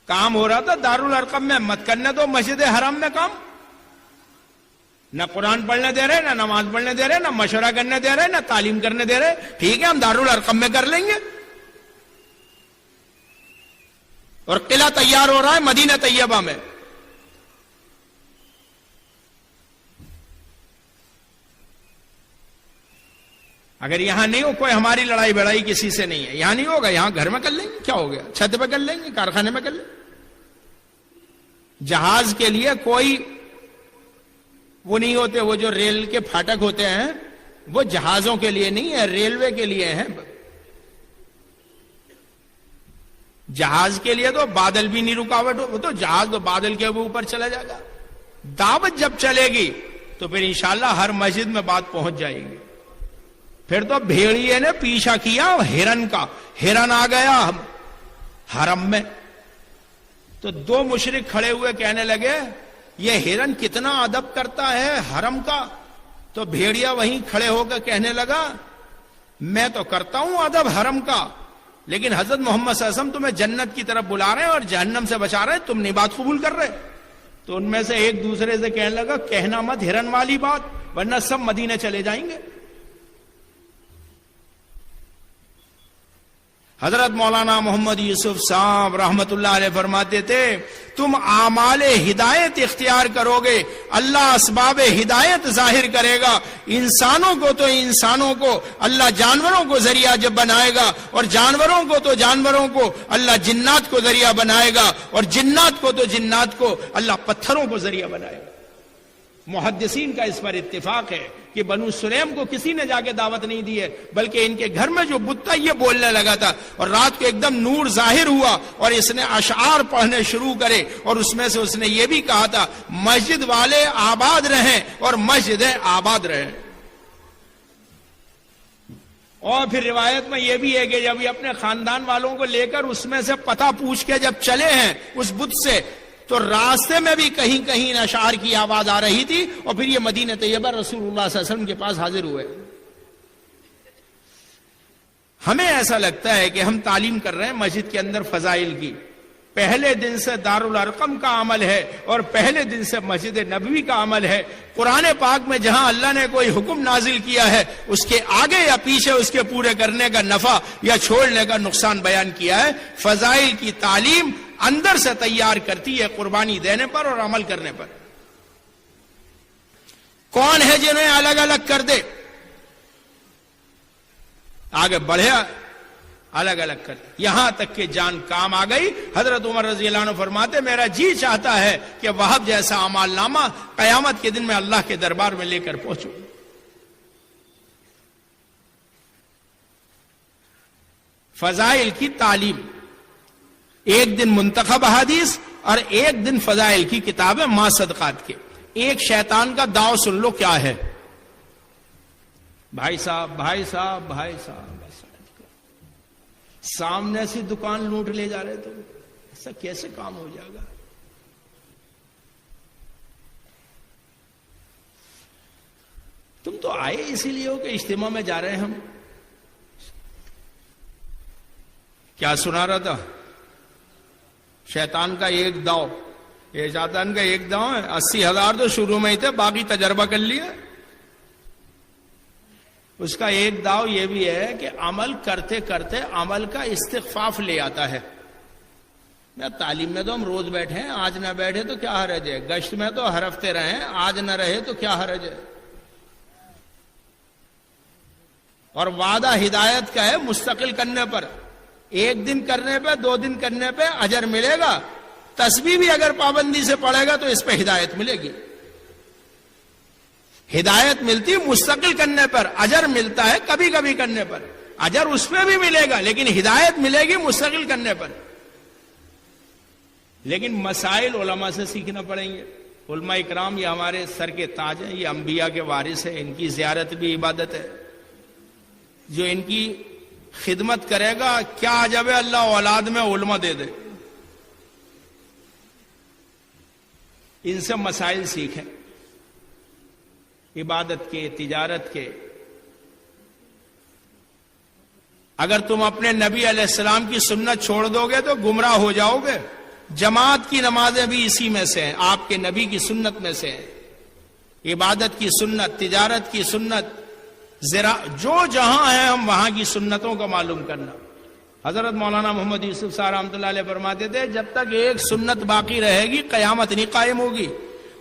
کام ہو رہا تھا دارالارقم میں، مت کرنے دو مسجد حرام میں کام۔ نہ قرآن پڑھنے دے رہے، نہ نماز پڑھنے دے رہے، نہ مشورہ کرنے دے رہے، نہ تعلیم کرنے دے رہے۔ ٹھیک ہے ہم دارالارقم میں کر لیں گے، اور قلعہ تیار ہو رہا ہے مدینہ طیبہ میں۔ اگر یہاں نہیں ہو کوئی ہماری لڑائی بڑائی کسی سے نہیں ہے، یہاں نہیں ہوگا، یہاں گھر میں کر لیں گے، کیا ہو گیا، چھت پہ کر لیں گے، کارخانے میں کر لیں گے۔ جہاز کے لیے کوئی وہ نہیں ہوتے، وہ جو ریل کے پھاٹک ہوتے ہیں وہ جہازوں کے لیے نہیں ہے، ریلوے کے لیے ہیں۔ جہاز کے لیے تو بادل بھی نہیں رکاوٹ ہو، وہ تو جہاز تو بادل کے اوپر چلا جائے گا۔ دعوت جب چلے گی تو پھر انشاءاللہ ہر مسجد میں بات پہنچ جائے گی۔ پھر تو بھیڑیے نے پیچھا کیا ہرن کا، ہرن آ گیا حرم میں، تو 2 مشرک کھڑے ہوئے کہنے لگے یہ ہرن کتنا ادب کرتا ہے حرم کا۔ تو بھیڑیا وہیں کھڑے ہو کر کہنے لگا میں تو کرتا ہوں ادب حرم کا، لیکن حضرت محمد صلی اللہ علیہ وسلم تمہیں جنت کی طرف بلا رہے ہیں اور جہنم سے بچا رہے ہیں، تم نہیں بات قبول کر رہے۔ تو ان میں سے ایک دوسرے سے کہنے لگا کہنا مت ہرن والی بات، ورنہ سب مدینے چلے جائیں گے۔ حضرت مولانا محمد یوسف صاحب رحمت اللہ علیہ فرماتے تھے تم اعمال ہدایت اختیار کرو گے، اللہ اسباب ہدایت ظاہر کرے گا۔ انسانوں کو تو انسانوں کو اللہ جانوروں کو ذریعہ جب بنائے گا، اور جانوروں کو تو جانوروں کو اللہ جنات کو ذریعہ بنائے گا، اور جنات کو تو جنات کو اللہ پتھروں کو ذریعہ بنائے گا۔ محدثین کا اس پر اتفاق ہے کہ بنو سلیم کو کسی نے جا کے دعوت نہیں دی ہے، بلکہ ان کے گھر میں جو بت تھا یہ بولنے لگا تھا، اور رات کو ایک دم نور ظاہر ہوا اور اس نے اشعار پڑھنے شروع کرے، اور اس میں سے اس نے یہ بھی کہا تھا مسجد والے آباد رہیں اور مسجدیں آباد رہیں۔ اور پھر روایت میں یہ بھی ہے کہ جب یہ اپنے خاندان والوں کو لے کر اس میں سے پتہ پوچھ کے جب چلے ہیں اس بت سے، تو راستے میں بھی کہیں کہیں اشعار کی آواز آ رہی تھی، اور پھر یہ مدینہ طیبہ رسول اللہ صلی اللہ علیہ وسلم کے پاس حاضر ہوئے۔ ہمیں ایسا لگتا ہے کہ ہم تعلیم کر رہے ہیں مسجد کے اندر فضائل کی، پہلے دن سے دارالارقم کا عمل ہے اور پہلے دن سے مسجد نبوی کا عمل ہے۔ قرآن پاک میں جہاں اللہ نے کوئی حکم نازل کیا ہے اس کے آگے یا پیچھے اس کے پورے کرنے کا نفع یا چھوڑنے کا نقصان بیان کیا ہے۔ فضائل کی تعلیم اندر سے تیار کرتی ہے قربانی دینے پر اور عمل کرنے پر۔ کون ہے جنہیں الگ الگ کر دے؟ آگے بڑھے الگ الگ کر دے، یہاں تک کہ جان کام آ گئی۔ حضرت عمر رضی اللہ عنہ فرماتے میرا جی چاہتا ہے کہ وہب جیسا اعمال نامہ قیامت کے دن میں اللہ کے دربار میں لے کر پہنچوں۔ فضائل کی تعلیم، ایک دن منتخب حدیث اور ایک دن فضائل کی کتابیں ما صدقات کے۔ ایک شیطان کا داؤ سن لو کیا ہے۔ بھائی صاحب بھائی صاحب بھائی صاحب، سامنے سے دکان لوٹ لے جا رہے، تو ایسا کیسے کام ہو جائے گا؟ تم تو آئے اسی لیے ہو کہ اجتماع میں جا رہے ہیں ہم۔ کیا سنا رہا تھا؟ شیطان کا ایک داؤ، یہ شیطان کا ایک داؤ ہے، 80,000 تو شروع میں ہی تھے، باقی تجربہ کر لیا۔ اس کا ایک داؤ یہ بھی ہے کہ عمل کرتے کرتے عمل کا استخفاف لے آتا ہے۔ تعلیم میں تو ہم روز بیٹھے ہیں، آج نہ بیٹھے تو کیا حرج ہے؟ گشت میں تو ہر ہفتے رہے، آج نہ رہے تو کیا حرج ہے؟ اور وعدہ ہدایت کا ہے مستقل کرنے پر، ایک دن کرنے پہ 2 دن کرنے پہ اجر ملے گا، تسبیح بھی اگر پابندی سے پڑھے گا تو اس پہ ہدایت ملے گی۔ ہدایت ملتی مستقل کرنے پر، اجر ملتا ہے کبھی کبھی کرنے پر، اجر اس پہ بھی ملے گا لیکن ہدایت ملے گی مستقل کرنے پر۔ لیکن مسائل علماء سے سیکھنا پڑیں گے۔ علماء اکرام یہ ہمارے سر کے تاج ہیں، یہ انبیاء کے وارث ہیں، ان کی زیارت بھی عبادت ہے۔ جو ان کی خدمت کرے گا کیا عجب ہے اللہ اولاد میں علماء دے دے۔ ان سے مسائل سیکھیں، عبادت کے، تجارت کے۔ اگر تم اپنے نبی علیہ السلام کی سنت چھوڑ دو گے تو گمراہ ہو جاؤ گے۔ جماعت کی نمازیں بھی اسی میں سے ہیں، آپ کے نبی کی سنت میں سے ہیں۔ عبادت کی سنت، تجارت کی سنت، جو جہاں ہے ہم وہاں کی سنتوں کو معلوم کرنا۔ حضرت مولانا محمد یوسف صاحب رحمۃ اللہ علیہ فرماتے تھے جب تک ایک سنت باقی رہے گی قیامت نہیں قائم ہوگی۔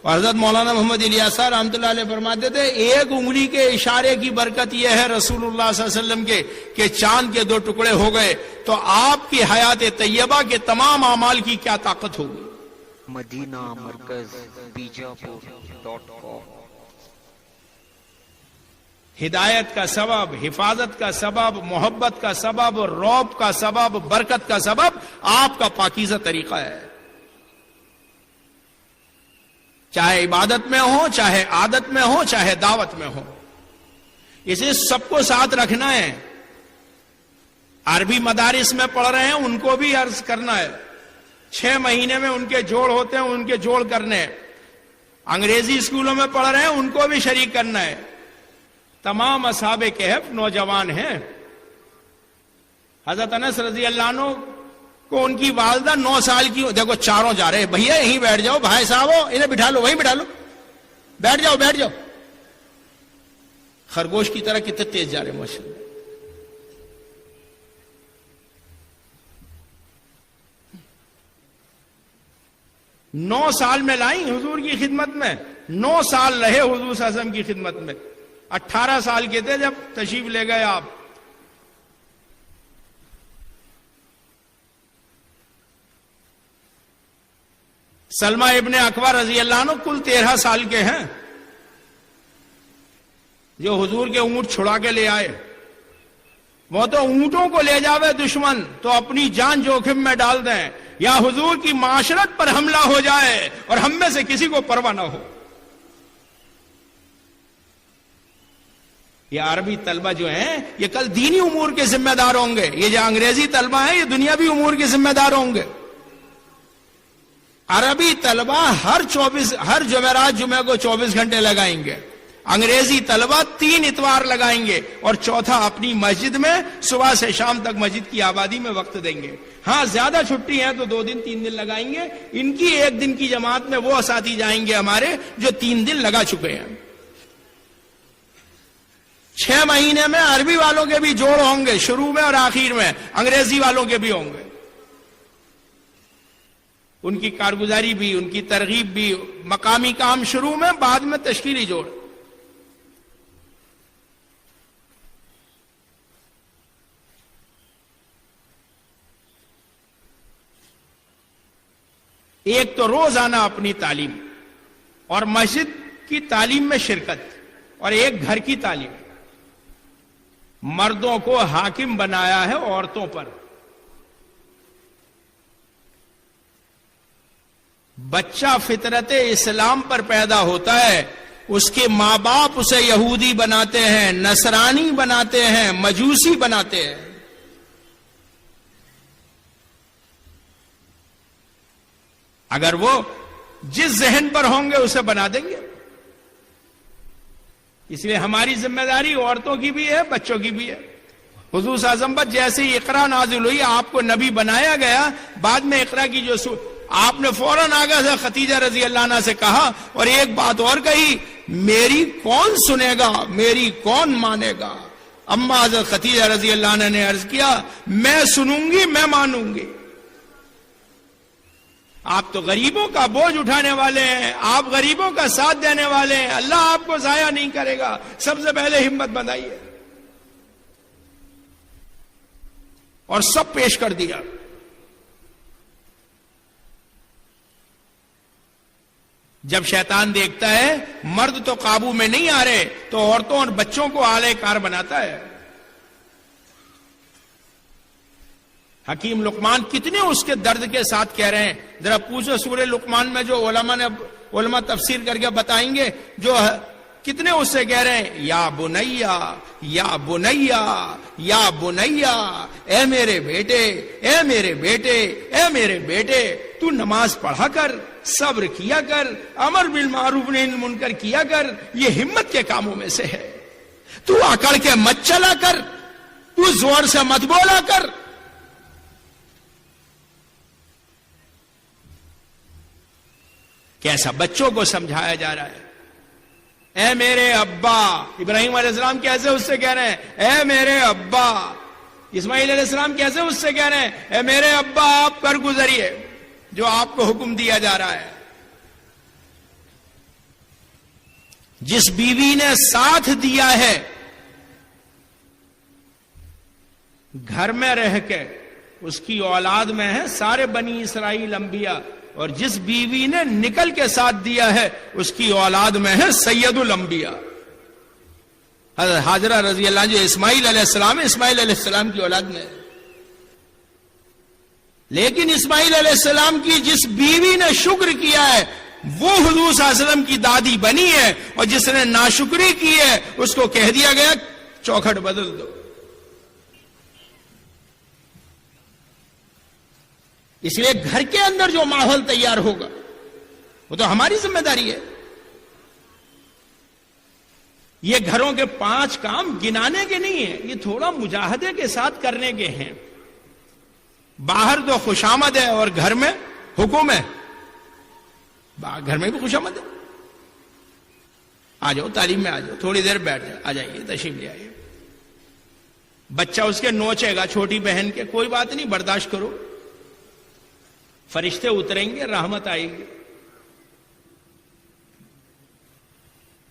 اور حضرت مولانا محمد الیاس صاحب رحمۃ اللہ علیہ فرماتے تھے ایک انگلی کے اشارے کی برکت یہ ہے رسول اللہ صلی اللہ علیہ وسلم کے کہ چاند کے 2 ٹکڑے ہو گئے، تو آپ کی حیات طیبہ کے تمام اعمال کی کیا طاقت ہوگی۔ مدینہ مرکز بیجاپور.com۔ ہدایت کا سبب، حفاظت کا سبب، محبت کا سبب، رعب کا سبب، برکت کا سبب آپ کا پاکیزہ طریقہ ہے۔ چاہے عبادت میں ہو، چاہے عادت میں ہو، چاہے دعوت میں ہو، اسے سب کو ساتھ رکھنا ہے۔ عربی مدارس میں پڑھ رہے ہیں ان کو بھی عرض کرنا ہے، 6 مہینے میں ان کے جوڑ ہوتے ہیں، ان کے جوڑ کرنے ہیں۔ انگریزی اسکولوں میں پڑھ رہے ہیں ان کو بھی شریک کرنا ہے۔ تمام اصحاب کہف نوجوان ہیں. حضرت انس رضی اللہ عنہ کو ان کی والدہ 9 سال کی، دیکھو چاروں جا رہے، بھیا یہیں بیٹھ جاؤ، بھائی صاحب ہو انہیں بٹھا لو، وہیں بٹھا لو، بیٹھ جاؤ بیٹھ جاؤ. خرگوش کی طرح کتنے تیز جا رہے ماشاء اللہ. نو سال میں لائیں حضور کی خدمت میں، 9 سال رہے حضور صلی اللہ علیہ وسلم کی خدمت میں. 18 سال کے تھے جب تشریف لے گئے آپ. سلمہ ابن اکوع رضی اللہ عنہ کل 13 سال کے ہیں، جو حضور کے اونٹ چھڑا کے لے آئے. وہ تو اونٹوں کو لے جاوے دشمن تو اپنی جان جوخم میں ڈال دیں، یا حضور کی معاشرت پر حملہ ہو جائے اور ہم میں سے کسی کو پرواہ نہ ہو. یہ عربی طلبہ جو ہیں یہ کل دینی امور کے ذمہ دار ہوں گے، یہ جو انگریزی طلبہ ہیں یہ دنیاوی امور کے ذمہ دار ہوں گے. عربی طلبہ ہر جمعرات جمعہ کو 24 گھنٹے لگائیں گے، انگریزی طلبہ 3 اتوار لگائیں گے، اور چوتھا اپنی مسجد میں صبح سے شام تک مسجد کی آبادی میں وقت دیں گے. ہاں زیادہ چھٹی ہے تو 2 دن 3 دن لگائیں گے. ان کی 1 دن کی جماعت میں وہ ساتھی جائیں گے ہمارے جو 3 دن لگا چکے ہیں. 6 مہینے میں عربی والوں کے بھی جوڑ ہوں گے، شروع میں اور آخر میں انگریزی والوں کے بھی ہوں گے. ان کی کارگزاری بھی، ان کی ترغیب بھی، مقامی کام شروع میں، بعد میں تشکیلی جوڑ. ایک تو روزانہ اپنی تعلیم اور مسجد کی تعلیم میں شرکت، اور ایک گھر کی تعلیم. مردوں کو حاکم بنایا ہے عورتوں پر. بچہ فطرت اسلام پر پیدا ہوتا ہے، اس کے ماں باپ اسے یہودی بناتے ہیں، نصرانی بناتے ہیں، مجوسی بناتے ہیں. اگر وہ جس ذہن پر ہوں گے اسے بنا دیں گے. اس لیے ہماری ذمہ داری عورتوں کی بھی ہے، بچوں کی بھی ہے. حضور صلی اللہ علیہ وسلم پر جیسے ہی اقرا نازل ہوئی، آپ کو نبی بنایا گیا، بعد میں اقرا کی جو آپ نے فوراً آگے سے خدیجہ رضی اللہ عنہ سے کہا، اور ایک بات اور کہی، میری کون سنے گا، میری کون مانے گا. اما حضرت خدیجہ رضی اللہ عنہ نے عرض کیا، میں سنوں گی، میں مانوں گی. آپ تو غریبوں کا بوجھ اٹھانے والے ہیں، آپ غریبوں کا ساتھ دینے والے ہیں، اللہ آپ کو ضائع نہیں کرے گا. سب سے پہلے ہمت بندھائیے. اور سب پیش کر دیا. جب شیطان دیکھتا ہے مرد تو قابو میں نہیں آ رہے تو عورتوں اور بچوں کو آلے کار بناتا ہے. حکیم لقمان کتنے اس کے درد کے ساتھ کہہ رہے ہیں. ذرا پوچھو سورہ لقمان میں جو علماء تفسیر کر کے بتائیں گے، جو کتنے اس سے کہہ رہے ہیں، یا بنیا یا بنیا یا بنیا، اے میرے بیٹے، اے میرے بیٹے، اے میرے بیٹے، تو نماز پڑھا کر، صبر کیا کر، امر بالمعروف نہی عن المنکر کیا کر. یہ ہمت کے کاموں میں سے ہے. تو اکڑ کے مت چلا کر، تو زور سے مت بولا کر. کیسا بچوں کو سمجھایا جا رہا ہے. اے میرے ابا، ابراہیم علیہ السلام کیسے اس سے کہہ رہے ہیں، اے میرے ابا. اسماعیل علیہ السلام کیسے اس سے کہہ رہے ہیں، اے میرے ابا آپ پر گزریے جو آپ کو حکم دیا جا رہا ہے. جس بیوی نے ساتھ دیا ہے گھر میں رہ کے، اس کی اولاد میں ہے سارے بنی اسرائیل انبیاء، اور جس بیوی نے نکل کے ساتھ دیا ہے اس کی اولاد میں ہے سید الانبیاء. حضرت حاجرہ رضی اللہ عنہ جو اسماعیل علیہ السلام ہے، اسماعیل علیہ السلام کی اولاد میں. لیکن اسماعیل علیہ السلام کی جس بیوی نے شکر کیا ہے وہ حضور صلی اللہ علیہ وسلم کی دادی بنی ہے، اور جس نے ناشکری کی ہے اس کو کہہ دیا گیا چوکھٹ بدل دو. اس لیے گھر کے اندر جو ماحول تیار ہوگا وہ تو ہماری ذمہ داری ہے. یہ گھروں کے 5 کام گنانے کے نہیں ہیں، یہ تھوڑا مجاہدے کے ساتھ کرنے کے ہیں. باہر تو خوشامد ہے اور گھر میں حکم ہے. گھر میں بھی خوشامد ہے. آ جاؤ تعلیم میں، آ جاؤ، تھوڑی دیر بیٹھ جاؤ، آ جائیے، تشریف لے آئیے. بچہ اس کے نوچے گا چھوٹی بہن کے، کوئی بات نہیں، برداشت کرو. فرشتے اتریں گے، رحمت آئے گی.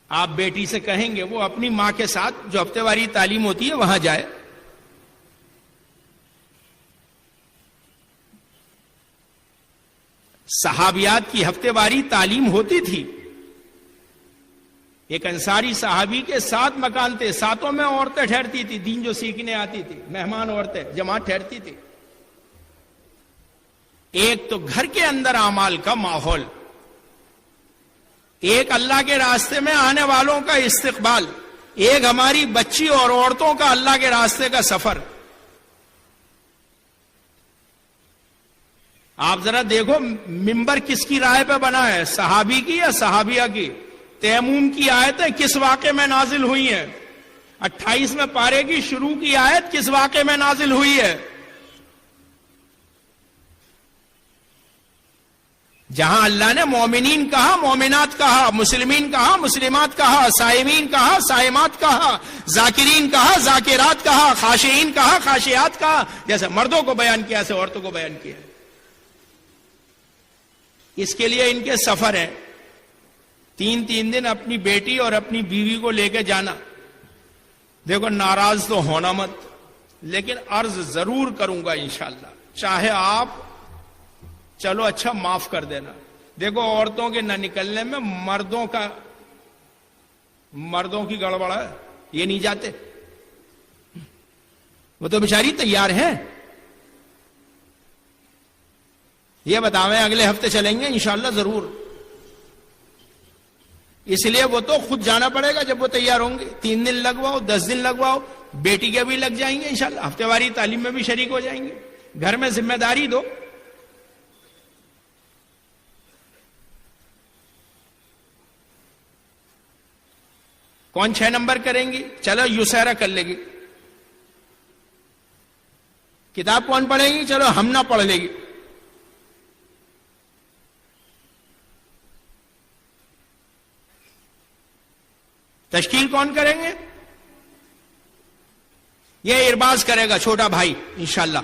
آپ بیٹی سے کہیں گے وہ اپنی ماں کے ساتھ جو ہفتے واری تعلیم ہوتی ہے وہاں جائے. صحابیات کی ہفتے واری تعلیم ہوتی تھی. ایک انصاری صحابی کے 7 مکان تھے، 7 میں عورتیں ٹھہرتی تھی، دین جو سیکھنے آتی تھی، مہمان عورتیں جماعت ٹھہرتی تھی. ایک تو گھر کے اندر اعمال کا ماحول، ایک اللہ کے راستے میں آنے والوں کا استقبال، ایک ہماری بچی اور عورتوں کا اللہ کے راستے کا سفر. آپ ذرا دیکھو ممبر کس کی رائے پہ بنا ہے، صحابی کی یا صحابیہ کی؟ تیموم کی آیتیں کس واقعے میں نازل ہوئی ہیں؟ 28 پارے کی شروع کی آیت کس واقعے میں نازل ہوئی ہے؟ جہاں اللہ نے مومنین کہا، مومنات کہا، مسلمین کہا، مسلمات کہا، صائمین کہا، صائمات کہا، ذاکرین کہا، ذاکرات کہا، خاشعین کہا، خاشعات کہا. جیسے مردوں کو بیان کیا ایسے عورتوں کو بیان کیا. اس کے لیے ان کے سفر ہیں. 3 دن اپنی بیٹی اور اپنی بیوی کو لے کے جانا. دیکھو ناراض تو ہونا مت، لیکن عرض ضرور کروں گا انشاءاللہ. چاہے آپ چلو اچھا معاف کر دینا. دیکھو عورتوں کے نہ نکلنے میں مردوں کی گڑبڑ ہے، یہ نہیں جاتے. وہ تو بیچاری تیار ہیں. یہ بتاویں اگلے ہفتے چلیں گے انشاءاللہ ضرور. اس لیے وہ تو خود جانا پڑے گا جب وہ تیار ہوں گے. 3 دن لگواؤ، 10 دن لگواؤ، بیٹی کے بھی لگ جائیں گے انشاءاللہ. ہفتے واری تعلیم میں بھی شریک ہو جائیں گے. گھر میں ذمہ داری دو. کون 6 نمبر کریں گی؟ چلو یسیرا کر لے گی. کتاب کون پڑھے گی؟ چلو ہم نہ پڑھ لے گی. تشکیل کون کریں گے؟ یہ ارباز کرے گا چھوٹا بھائی انشاءاللہ.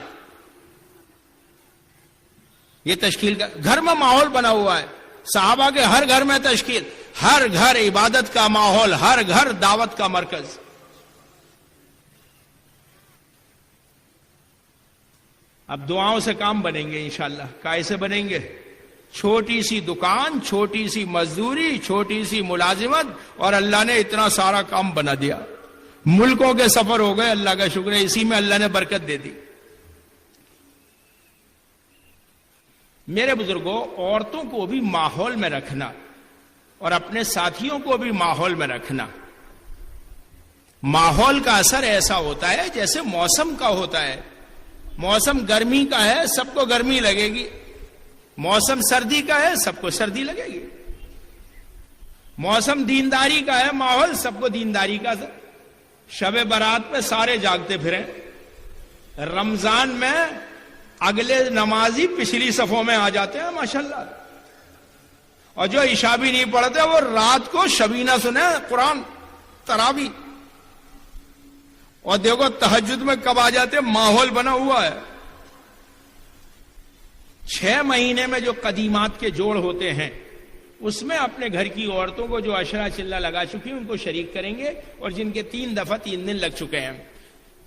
یہ تشکیل کا گھر میں ماحول بنا ہوا ہے. صحابہ کے ہر گھر میں تشکیل، ہر گھر عبادت کا ماحول، ہر گھر دعوت کا مرکز. اب دعاؤں سے کام بنیں گے انشاءاللہ. کیسے بنیں گے؟ چھوٹی سی دکان، چھوٹی سی مزدوری، چھوٹی سی ملازمت، اور اللہ نے اتنا سارا کام بنا دیا. ملکوں کے سفر ہو گئے، اللہ کا شکر ہے، اسی میں اللہ نے برکت دے دی. میرے بزرگوں، عورتوں کو بھی ماحول میں رکھنا اور اپنے ساتھیوں کو بھی ماحول میں رکھنا. ماحول کا اثر ایسا ہوتا ہے جیسے موسم کا ہوتا ہے. موسم گرمی کا ہے، سب کو گرمی لگے گی. موسم سردی کا ہے، سب کو سردی لگے گی. موسم دینداری کا ہے، ماحول سب کو دینداری کا. شب برات پہ سارے جاگتے پھریں. رمضان میں اگلے نمازی پچھلی صفوں میں آ جاتے ہیں ماشاءاللہ. اور جو عشاء بھی نہیں پڑھتے وہ رات کو شبینہ سنے قرآن تراوی. اور دیکھو تہجد میں کب آ جاتے، ماحول بنا ہوا ہے. 6 مہینے میں جو قدیمات کے جوڑ ہوتے ہیں اس میں اپنے گھر کی عورتوں کو جو عشرہ چلہ لگا چکی ہیں ان کو شریک کریں گے، اور جن کے 3 دفعہ 3 دن لگ چکے ہیں.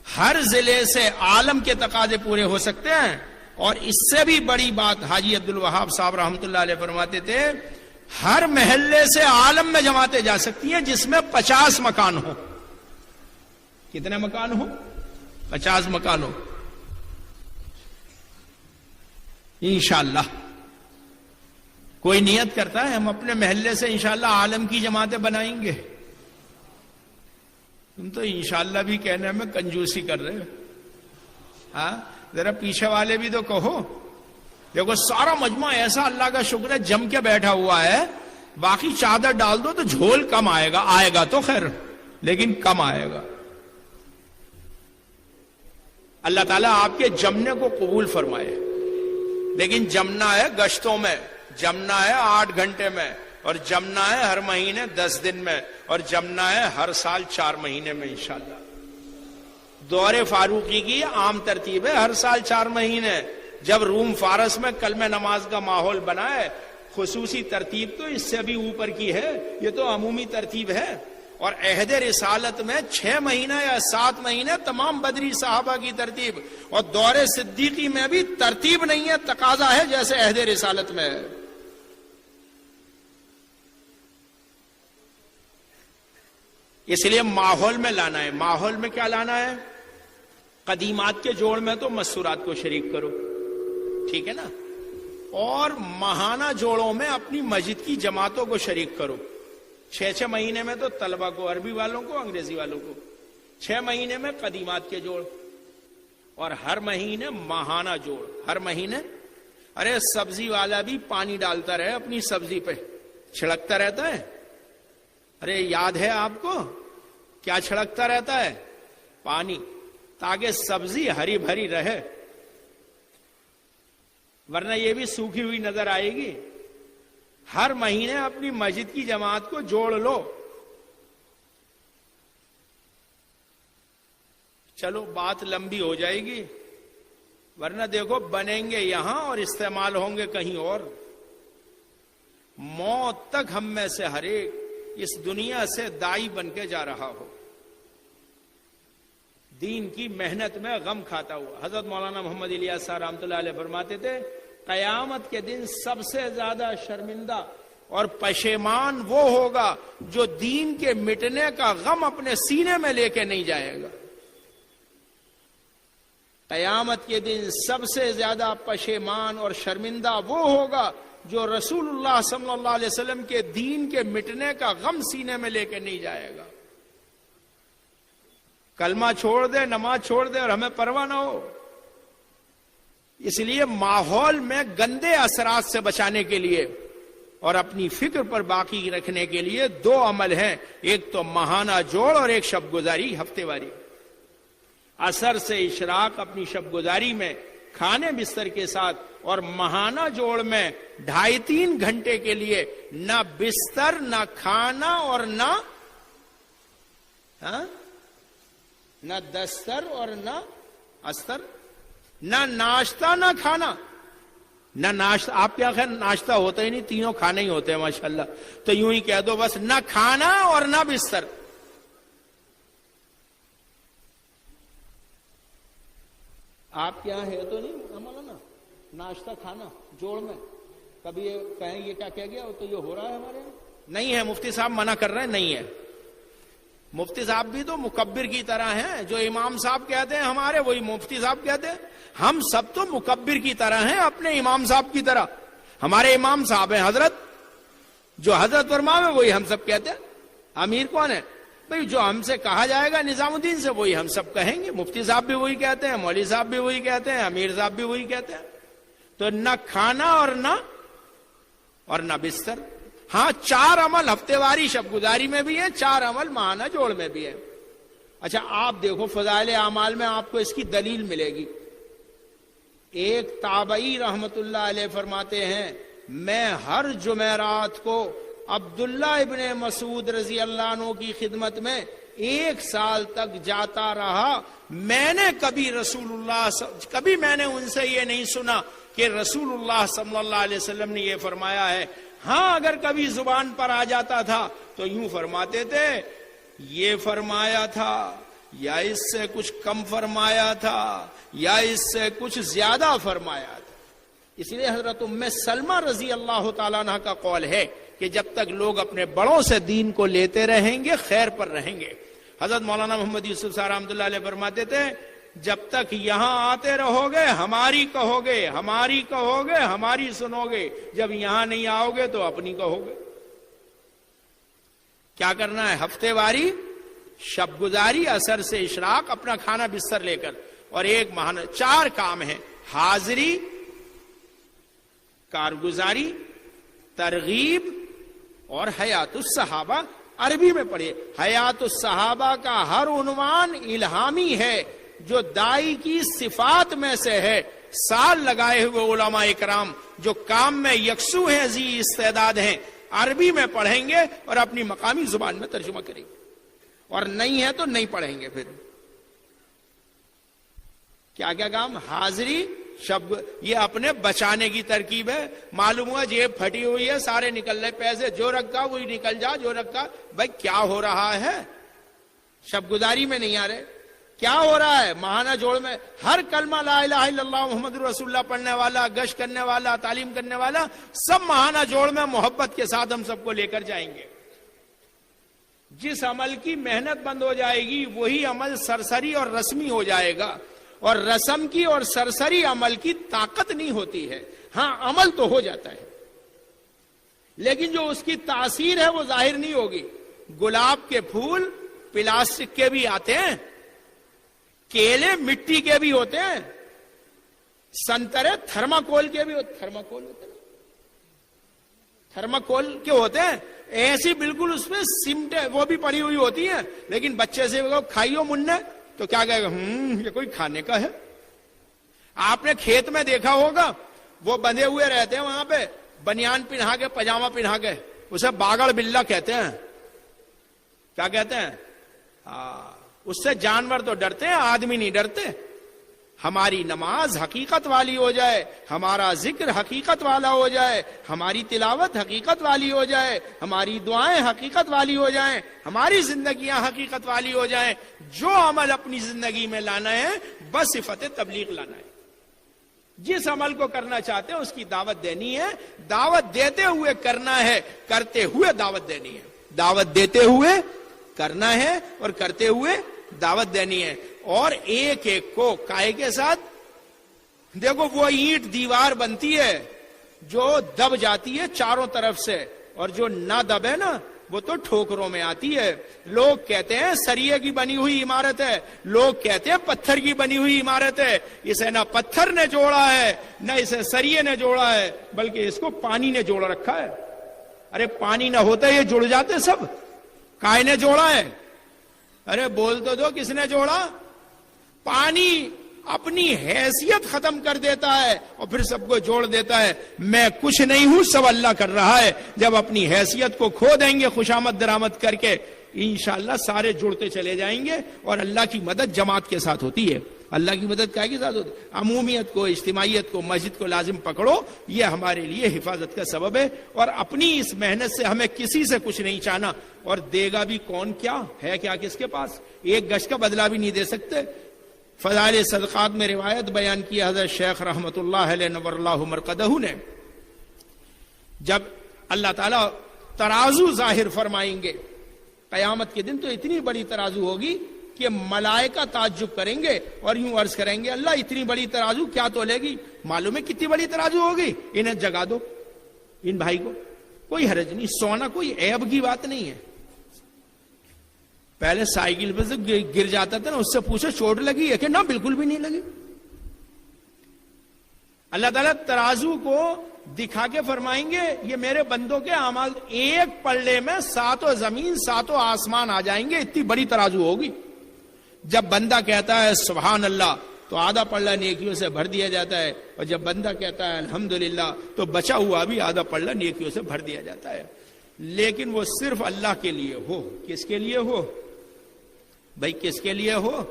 ہر ضلع سے عالم کے تقاضے پورے ہو سکتے ہیں. اور اس سے بھی بڑی بات حاجی عبدالوہاب صاحب رحمۃ اللہ علیہ فرماتے تھے، ہر محلے سے عالم میں جماعتیں جا سکتی ہیں جس میں 50 مکان ہو. کتنے مکان ہو؟ 50 مکان ہو انشاءاللہ. کوئی نیت کرتا ہے ہم اپنے محلے سے انشاءاللہ عالم کی جماعتیں بنائیں گے. تم تو انشاءاللہ بھی کہنے میں کنجوسی کر رہے ہو. ہاں ذرا پیچھے والے بھی تو کہو. دیکھو سارا مجمع ایسا اللہ کا شکر ہے جم کے بیٹھا ہوا ہے. باقی چادر ڈال دو تو جھول کم آئے گا تو خیر. لیکن کم آئے گا. اللہ تعالیٰ آپ کے جمنے کو قبول فرمائے. لیکن جمنا ہے گشتوں میں، جمنا ہے 8 گھنٹے میں، اور جمنا ہے ہر مہینے 10 دن میں، اور جمنا ہے ہر سال 4 مہینے میں انشاءاللہ. دور فاروقی کی عام ترتیب ہے ہر سال 4 مہینے. جب روم فارس میں کلمہ نماز کا ماحول بنا ہے، خصوصی ترتیب تو اس سے بھی اوپر کی ہے، یہ تو عمومی ترتیب ہے. اور عہد رسالت میں 6 مہینہ یا 7 مہینے تمام بدری صحابہ کی ترتیب، اور دور صدیقی میں بھی ترتیب نہیں ہے، تقاضا ہے جیسے عہد رسالت میں ہے. اس لیے ماحول میں لانا ہے. ماحول میں کیا لانا ہے؟ قدیمات کے جوڑ میں تو مستورات کو شریک کرو، ٹھیک ہے نا، اور ماہانہ جوڑوں میں اپنی مسجد کی جماعتوں کو شریک کرو. 6 مہینے میں تو طلبہ کو، عربی والوں کو، انگریزی والوں کو. 6 مہینے میں قدیمات کے جوڑ، اور ہر مہینے ماہانہ جوڑ. ہر مہینے ارے سبزی والا بھی پانی ڈالتا رہے اپنی سبزی پہ، چھڑکتا رہتا ہے. ارے یاد ہے آپ کو کیا چھڑکتا رہتا ہے؟ پانی، تاکہ سبزی ہری بھری رہے، ورنہ یہ بھی سوکھی ہوئی نظر آئے گی. ہر مہینے اپنی مسجد کی جماعت کو جوڑ لو. چلو بات لمبی ہو جائے گی، ورنہ دیکھو بنیں گے یہاں اور استعمال ہوں گے کہیں اور. موت تک ہم میں سے ہر ایک اس دنیا سے دائی بن کے جا رہا ہو، دین کی محنت میں غم کھاتا ہوا. حضرت مولانا محمد الیاس صاحب رحمۃ اللہ علیہ فرماتے تھے قیامت کے دن سب سے زیادہ شرمندہ اور پشیمان وہ ہوگا جو دین کے مٹنے کا غم اپنے سینے میں لے کے نہیں جائے گا. قیامت کے دن سب سے زیادہ پشیمان اور شرمندہ وہ ہوگا جو رسول اللہ صلی اللہ علیہ وسلم کے دین کے مٹنے کا غم سینے میں لے کے نہیں جائے گا. کلمہ چھوڑ دے، نماز چھوڑ دے اور ہمیں پرواہ نہ ہو. اس لیے ماحول میں گندے اثرات سے بچانے کے لیے اور اپنی فکر پر باقی رکھنے کے لیے 2 عمل ہیں. ایک تو ماہانہ جوڑ اور ایک شب گزاری ہفتے واری. عصر سے اشراق اپنی شب گزاری میں کھانے بستر کے ساتھ، اور ماہانہ جوڑ میں 2.5-3 گھنٹے کے لیے نہ بستر، نہ کھانا، اور نہ دستر اور نہ استر، نہ ناشتہ نہ کھانا. نہ ناشتہ، آپ کیا خیر ناشتہ ہوتا ہی نہیں، تینوں کھانے ہی ہوتے ہیں ماشاءاللہ، تو یوں ہی کہہ دو بس نہ کھانا اور نہ بستر. آپ کے یہاں ہے تو نہیں مولانا ناشتہ کھانا جوڑ میں؟ کبھی یہ کہیں یہ کیا کہہ گیا تو یہ ہو رہا ہے ہمارے یہاں؟ نہیں ہے، مفتی صاحب منع کر رہے ہیں، نہیں ہے. مفتی صاحب بھی تو مکبر کی طرح ہیں، جو امام صاحب کہتے ہیں ہمارے وہی مفتی صاحب کہتے ہیں. ہم سب تو مکبر کی طرح ہیں اپنے امام صاحب کی طرح. ہمارے امام صاحب ہیں حضرت، جو حضرت فرماوے وہی ہم سب کہتے ہیں. امیر کون ہے بھئی؟ جو ہم سے کہا جائے گا نظام الدین سے وہی ہم سب کہیں گے. مفتی صاحب بھی وہی کہتے ہیں، مولوی صاحب بھی وہی کہتے ہیں، امیر صاحب بھی وہی کہتے ہیں. تو نہ کھانا اور نہ بستر. ہاں 4 عمل ہفتے واری شب گزاری میں بھی ہیں، 4 عمل ماہانہ جوڑ میں بھی ہیں. اچھا آپ دیکھو فضائل اعمال میں آپ کو اس کی دلیل ملے گی. ایک تابعی رحمت اللہ علیہ فرماتے ہیں میں ہر جمعرات کو عبداللہ ابن مسعود رضی اللہ عنہ کی خدمت میں 1 سال تک جاتا رہا. میں نے کبھی میں نے ان سے یہ نہیں سنا کہ رسول اللہ صلی اللہ علیہ وسلم نے یہ فرمایا ہے. ہاں اگر کبھی زبان پر آ جاتا تھا تو یوں فرماتے تھے یہ فرمایا تھا، یا اس سے کچھ کم فرمایا تھا، یا اس سے کچھ زیادہ فرمایا تھا. اس لیے حضرت ام سلمہ رضی اللہ تعالیٰ عنہ کا قول ہے کہ جب تک لوگ اپنے بڑوں سے دین کو لیتے رہیں گے خیر پر رہیں گے. حضرت مولانا محمد یوسف صاحب رحمۃ اللہ علیہ فرماتے تھے جب تک یہاں آتے رہو گے ہماری کہو گے، ہماری کہو گے، ہماری سنو گے. جب یہاں نہیں آؤ گے تو اپنی کہو گے. کیا کرنا ہے؟ ہفتے واری، شب گزاری، عصر سے اشراق، اپنا کھانا بستر لے کر، اور ایک ماہانہ. 4 کام ہیں: حاضری، کارگزاری، ترغیب اور حیات الصحابہ. عربی میں پڑھیے. حیات الصحابہ کا ہر عنوان الہامی ہے جو دائی کی صفات میں سے ہے. سال لگائے ہوئے علماء اکرام جو کام میں یکسو ہیں، ذی استعداد ہیں، عربی میں پڑھیں گے اور اپنی مقامی زبان میں ترجمہ کریں گے، اور نہیں ہے تو نہیں پڑھیں گے. پھر کیا کیا کام؟ حاضری، شب، یہ اپنے بچانے کی ترکیب ہے. معلوم ہوا جیب پھٹی ہوئی ہے، سارے نکل رہے پیسے، جو رکھا وہی نکل جا، جو رکھا. بھائی کیا ہو رہا ہے؟ شب گزاری میں نہیں آ رہے. کیا ہو رہا ہے؟ ماہانہ جوڑ میں ہر کلمہ لا الہ الا اللہ محمد رسول اللہ پڑھنے والا، گشت کرنے والا، تعلیم کرنے والا، سب ماہانہ جوڑ میں محبت کے ساتھ ہم سب کو لے کر جائیں گے. جس عمل کی محنت بند ہو جائے گی وہی عمل سرسری اور رسمی ہو جائے گا. اور رسم کی اور سرسری عمل کی طاقت نہیں ہوتی ہے. ہاں عمل تو ہو جاتا ہے لیکن جو اس کی تاثیر ہے وہ ظاہر نہیں ہوگی. گلاب کے پھول پلاسٹک کے بھی آتے ہیں، کیلے مٹی کے بھی ہوتے ہیں، سنترے تھرماکول کے بھی تھرماکول ہوتے ہیں، تھرماکول کے ہوتے ہیں. ایسی بالکل اس میں سمٹ وہ بھی پڑی ہوئی ہوتی ہیں، لیکن بچے سے کھائیو منہ تو کیا کہے گا؟ یہ کوئی کھانے کا ہے. آپ نے کھیت میں دیکھا ہوگا وہ بندھے ہوئے رہتے ہیں وہاں پہ، بنیان پہنا کے، پاجامہ پہنا کے، اسے باگڑ بلہ کہتے ہیں. کیا کہتے ہیں؟ اس سے جانور تو ڈرتے ہیں، آدمی نہیں ڈرتے. ہماری نماز حقیقت والی ہو جائے، ہمارا ذکر حقیقت والا ہو جائے، ہماری تلاوت حقیقت والی ہو جائے، ہماری دعائیں حقیقت والی ہو جائیں، ہماری زندگیاں حقیقت والی ہو جائیں. جو عمل اپنی زندگی میں لانا ہے بس صفت تبلیغ لانا ہے. جس عمل کو کرنا چاہتے ہیں اس کی دعوت دینی ہے. دعوت دیتے ہوئے کرنا ہے، کرتے ہوئے دعوت دینی ہے. دعوت دیتے ہوئے کرنا ہے اور کرتے ہوئے دعوت دینی ہے. اور ایک ایک کو کائے کے ساتھ، دیکھو وہ اینٹ دیوار بنتی ہے جو دب جاتی ہے چاروں طرف سے، اور جو نہ دبے نا وہ تو ٹھوکروں میں آتی ہے. لوگ کہتے ہیں سریے کی بنی ہوئی عمارت ہے، لوگ کہتے ہیں پتھر کی بنی ہوئی عمارت ہے. اسے نہ پتھر نے جوڑا ہے نہ اسے سریے نے جوڑا ہے، بلکہ اس کو پانی نے جوڑ رکھا ہے. ارے پانی نہ ہوتا یہ جڑ جاتے سب، کائے نے جوڑا ہے. ارے بول تو دو کس نے جوڑا؟ پانی اپنی حیثیت ختم کر دیتا ہے اور پھر سب کو جوڑ دیتا ہے. میں کچھ نہیں ہوں، سب اللہ کر رہا ہے. جب اپنی حیثیت کو کھو دیں گے خوشامد درآمد کر کے، انشاءاللہ سارے جڑتے چلے جائیں گے. اور اللہ کی مدد جماعت کے ساتھ ہوتی ہے. اللہ کی مدد کیا کے ساتھ ہوتی ہے؟ عمومیت کو، اجتماعیت کو، مسجد کو لازم پکڑو. یہ ہمارے لیے حفاظت کا سبب ہے. اور اپنی اس محنت سے ہمیں کسی سے کچھ نہیں چاہنا. اور دے گا بھی کون؟ کیا ہے، کیا کس کے پاس؟ ایک گش کا بدلہ بھی نہیں دے سکتے. فضائل صدقات میں روایت بیان کی حضرت شیخ رحمت اللہ علیہ نور اللہ مرقدہ نے، جب اللہ تعالیٰ ترازو ظاہر فرمائیں گے قیامت کے دن، تو اتنی بڑی ترازو ہوگی کہ ملائکہ تعجب کریں گے اور یوں عرض کریں گے اللہ اتنی بڑی ترازو کیا تولے گی؟ معلوم ہے کتنی بڑی ترازو ہوگی؟ انہیں جگا دو، ان بھائی کو. کوئی حرج نہیں، سونا کوئی عیب کی بات نہیں ہے. پہلے سائیکل پہ سے گر جاتا تھا نا، اس سے پوچھو چوٹ لگی ہے کہ نہ؟ بالکل بھی نہیں لگی. اللہ تعالیٰ ترازو کو دکھا کے فرمائیں گے یہ میرے بندوں کے اعمال، ایک پلڑے میں ساتوں زمین ساتوں آسمان آ جائیں گے، اتنی بڑی ترازو ہوگی. جب بندہ کہتا ہے سبحان اللہ تو آدھا پلڑا نیکیوں سے بھر دیا جاتا ہے، اور جب بندہ کہتا ہے الحمدللہ تو بچا ہوا بھی آدھا پلڑا نیکیوں سے بھر دیا جاتا ہے. لیکن وہ صرف اللہ کے لیے ہو. کس کے لیے ہو بھائی؟ کس کے لیے ہو؟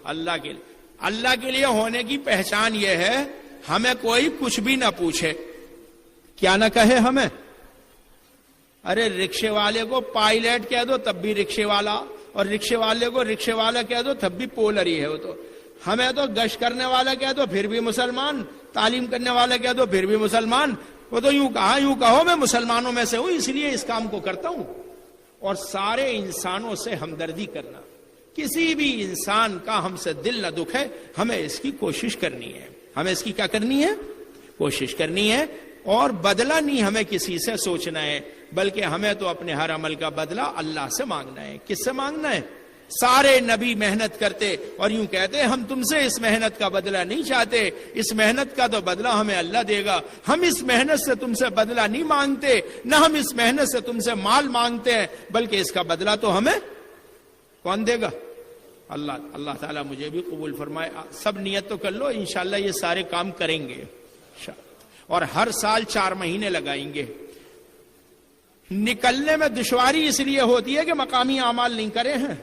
اللہ کے لیے. اللہ کے لیے ہونے کی پہچان یہ ہے ہمیں کوئی کچھ بھی نہ پوچھے. کیا نہ کہے ہمیں؟ ارے رکشے والے کو پائلٹ کہہ دو تب بھی رکشے والا، اور رکشے والے کو رکشے والا کہہ دو تب بھی پولر ہی ہے وہ. تو ہمیں تو گشت کرنے والا کہہ دو پھر بھی مسلمان، تعلیم کرنے والا کہہ دو پھر بھی مسلمان. وہ تو یوں کہو میں مسلمانوں میں سے ہوں اس لیے اس کام کو کرتا ہوں. اور سارے انسانوں سے ہمدردی کرنا، کسی بھی انسان کا ہم سے دل نہ دکھے، ہمیں اس کی کوشش کرنی ہے. ہمیں اس کی کیا کرنی ہے؟ کوشش کرنی ہے. اور بدلہ نہیں ہمیں کسی سے سوچنا ہے، بلکہ ہمیں تو اپنے ہر عمل کا بدلہ اللہ سے مانگنا ہے. کس سے مانگنا ہے؟ سارے نبی محنت کرتے اور یوں کہتے ہم تم سے اس محنت کا بدلہ نہیں چاہتے، اس محنت کا تو بدلہ ہمیں اللہ دے گا، ہم اس محنت سے تم سے بدلہ نہیں مانگتے، نہ ہم اس محنت سے تم سے مال مانگتے ہیں، بلکہ اس کا بدلہ تو ہمیں کون دے گا؟ اللہ تعالیٰ مجھے بھی قبول فرمائے. سب نیت تو کر لو، انشاءاللہ یہ سارے کام کریں گے اور ہر سال 4 مہینے لگائیں گے. نکلنے میں دشواری اس لیے ہوتی ہے کہ مقامی اعمال نہیں کرے ہیں.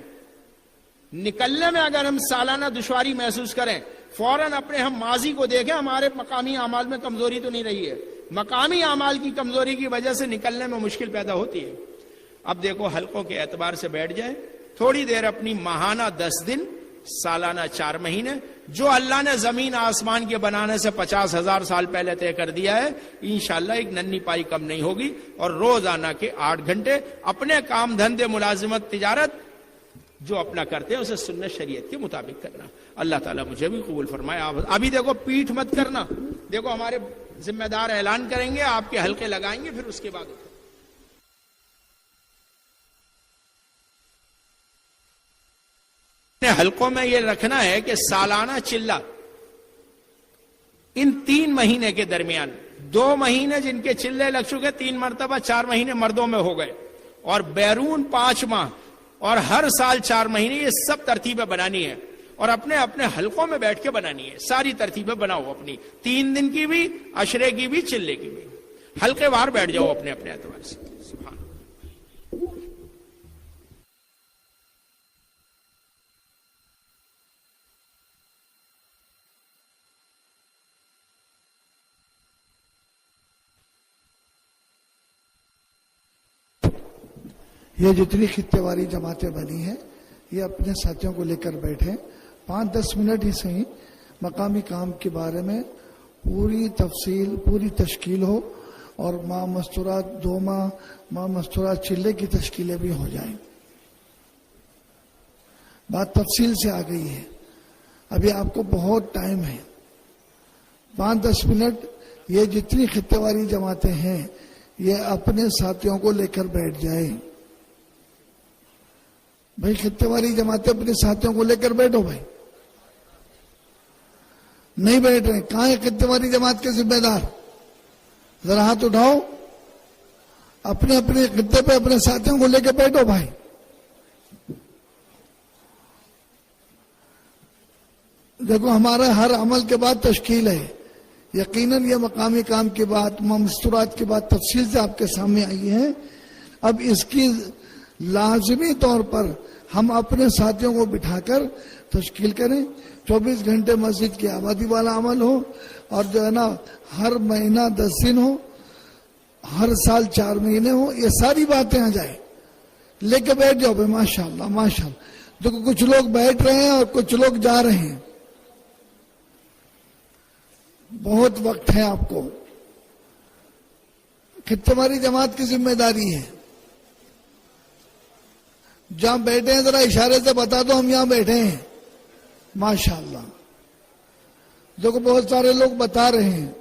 نکلنے میں اگر ہم سالانہ دشواری محسوس کریں، فوراً اپنے ہم ماضی کو دیکھیں، ہمارے مقامی اعمال میں کمزوری تو نہیں رہی ہے. مقامی اعمال کی کمزوری کی وجہ سے نکلنے میں مشکل پیدا ہوتی ہے. اب دیکھو حلقوں کے اعتبار سے بیٹھ جائیں تھوڑی دیر، اپنی ماہانہ 10 دن، سالانہ 4 مہینے، جو اللہ نے زمین آسمان کے بنانے سے 50,000 سال پہلے طے کر دیا ہے، انشاءاللہ ایک ننھی پائی کم نہیں ہوگی. اور روزانہ کے 8 گھنٹے اپنے کام دھندے، ملازمت، تجارت جو اپنا کرتے ہیں اسے سنت شریعت کے مطابق کرنا. اللہ تعالیٰ مجھے بھی قبول فرمائے. ابھی دیکھو پیٹھ مت کرنا. دیکھو ہمارے ذمہ دار اعلان کریں گے، آپ کے حلقے لگائیں گے، پھر اس کے بعد حلقوں میں یہ رکھنا ہے کہ سالانہ چلہ ان 3 مہینے کے درمیان، 2 مہینے جن کے چلے لگ چکے، 3 مرتبہ 4 مہینے مردوں میں ہو گئے، اور بیرون 5 ماہ اور ہر سال 4 مہینے، یہ سب ترتیبیں بنانی ہے اور اپنے اپنے حلقوں میں بیٹھ کے بنانی ہے. ساری ترتیبیں بناؤ اپنی، 3 دن کی بھی، عشرے کی بھی، چلے کی بھی، حلقے وار بیٹھ جاؤ اپنے اپنے اعتبار سے. سبحان. یہ جتنی خطے والی جماعتیں بنی ہیں یہ اپنے ساتھیوں کو لے کر بیٹھیں، 5-10 منٹ ہی صحیح مقامی کام کے بارے میں پوری تفصیل، پوری تشکیل ہو، اور ماہ مستورات 2 ماہ، ماہ مستورات چلے کی تشکیلیں بھی ہو جائیں. بات تفصیل سے آ گئی ہے، ابھی آپ کو بہت ٹائم ہے. 5-10 منٹ یہ جتنی خطے والی جماعتیں ہیں یہ اپنے ساتھیوں کو لے کر بیٹھ جائیں. بھائی خطے والی جماعتیں اپنے ساتھیوں کو لے کر بیٹھو. بھائی نہیں بیٹھ رہے، کہاں ہے خطے والی جماعت کے ذمہ دار؟ ذرا ہاتھ اٹھاؤ، اپنے اپنے خطے پہ اپنے ساتھیوں کو لے کے بیٹھو. بھائی دیکھو ہمارا ہر عمل کے بعد تشکیل ہے، یقیناً یہ مقامی کام کی بات، مستورات کی بات تفصیل سے آپ کے سامنے آئی ہے. اب اس کی لازمی طور پر ہم اپنے ساتھیوں کو بٹھا کر تشکیل کریں. 24 گھنٹے مسجد کی آبادی والا عمل ہو، اور جو ہے نا ہر مہینہ 10 دن ہو، ہر سال 4 مہینے ہو، یہ ساری باتیں آ جائیں. لے کے بیٹھ جاؤ بھائی. ماشاءاللہ ماشاءاللہ. دیکھو کچھ لوگ بیٹھ رہے ہیں اور کچھ لوگ جا رہے ہیں. بہت وقت ہے آپ کو. خطے والی جماعت کی ذمہ داری ہے. جہاں بیٹھے ہیں ذرا اشارے سے بتا دو ہم یہاں بیٹھے ہیں. ماشاءاللہ. دیکھو بہت سارے لوگ بتا رہے ہیں.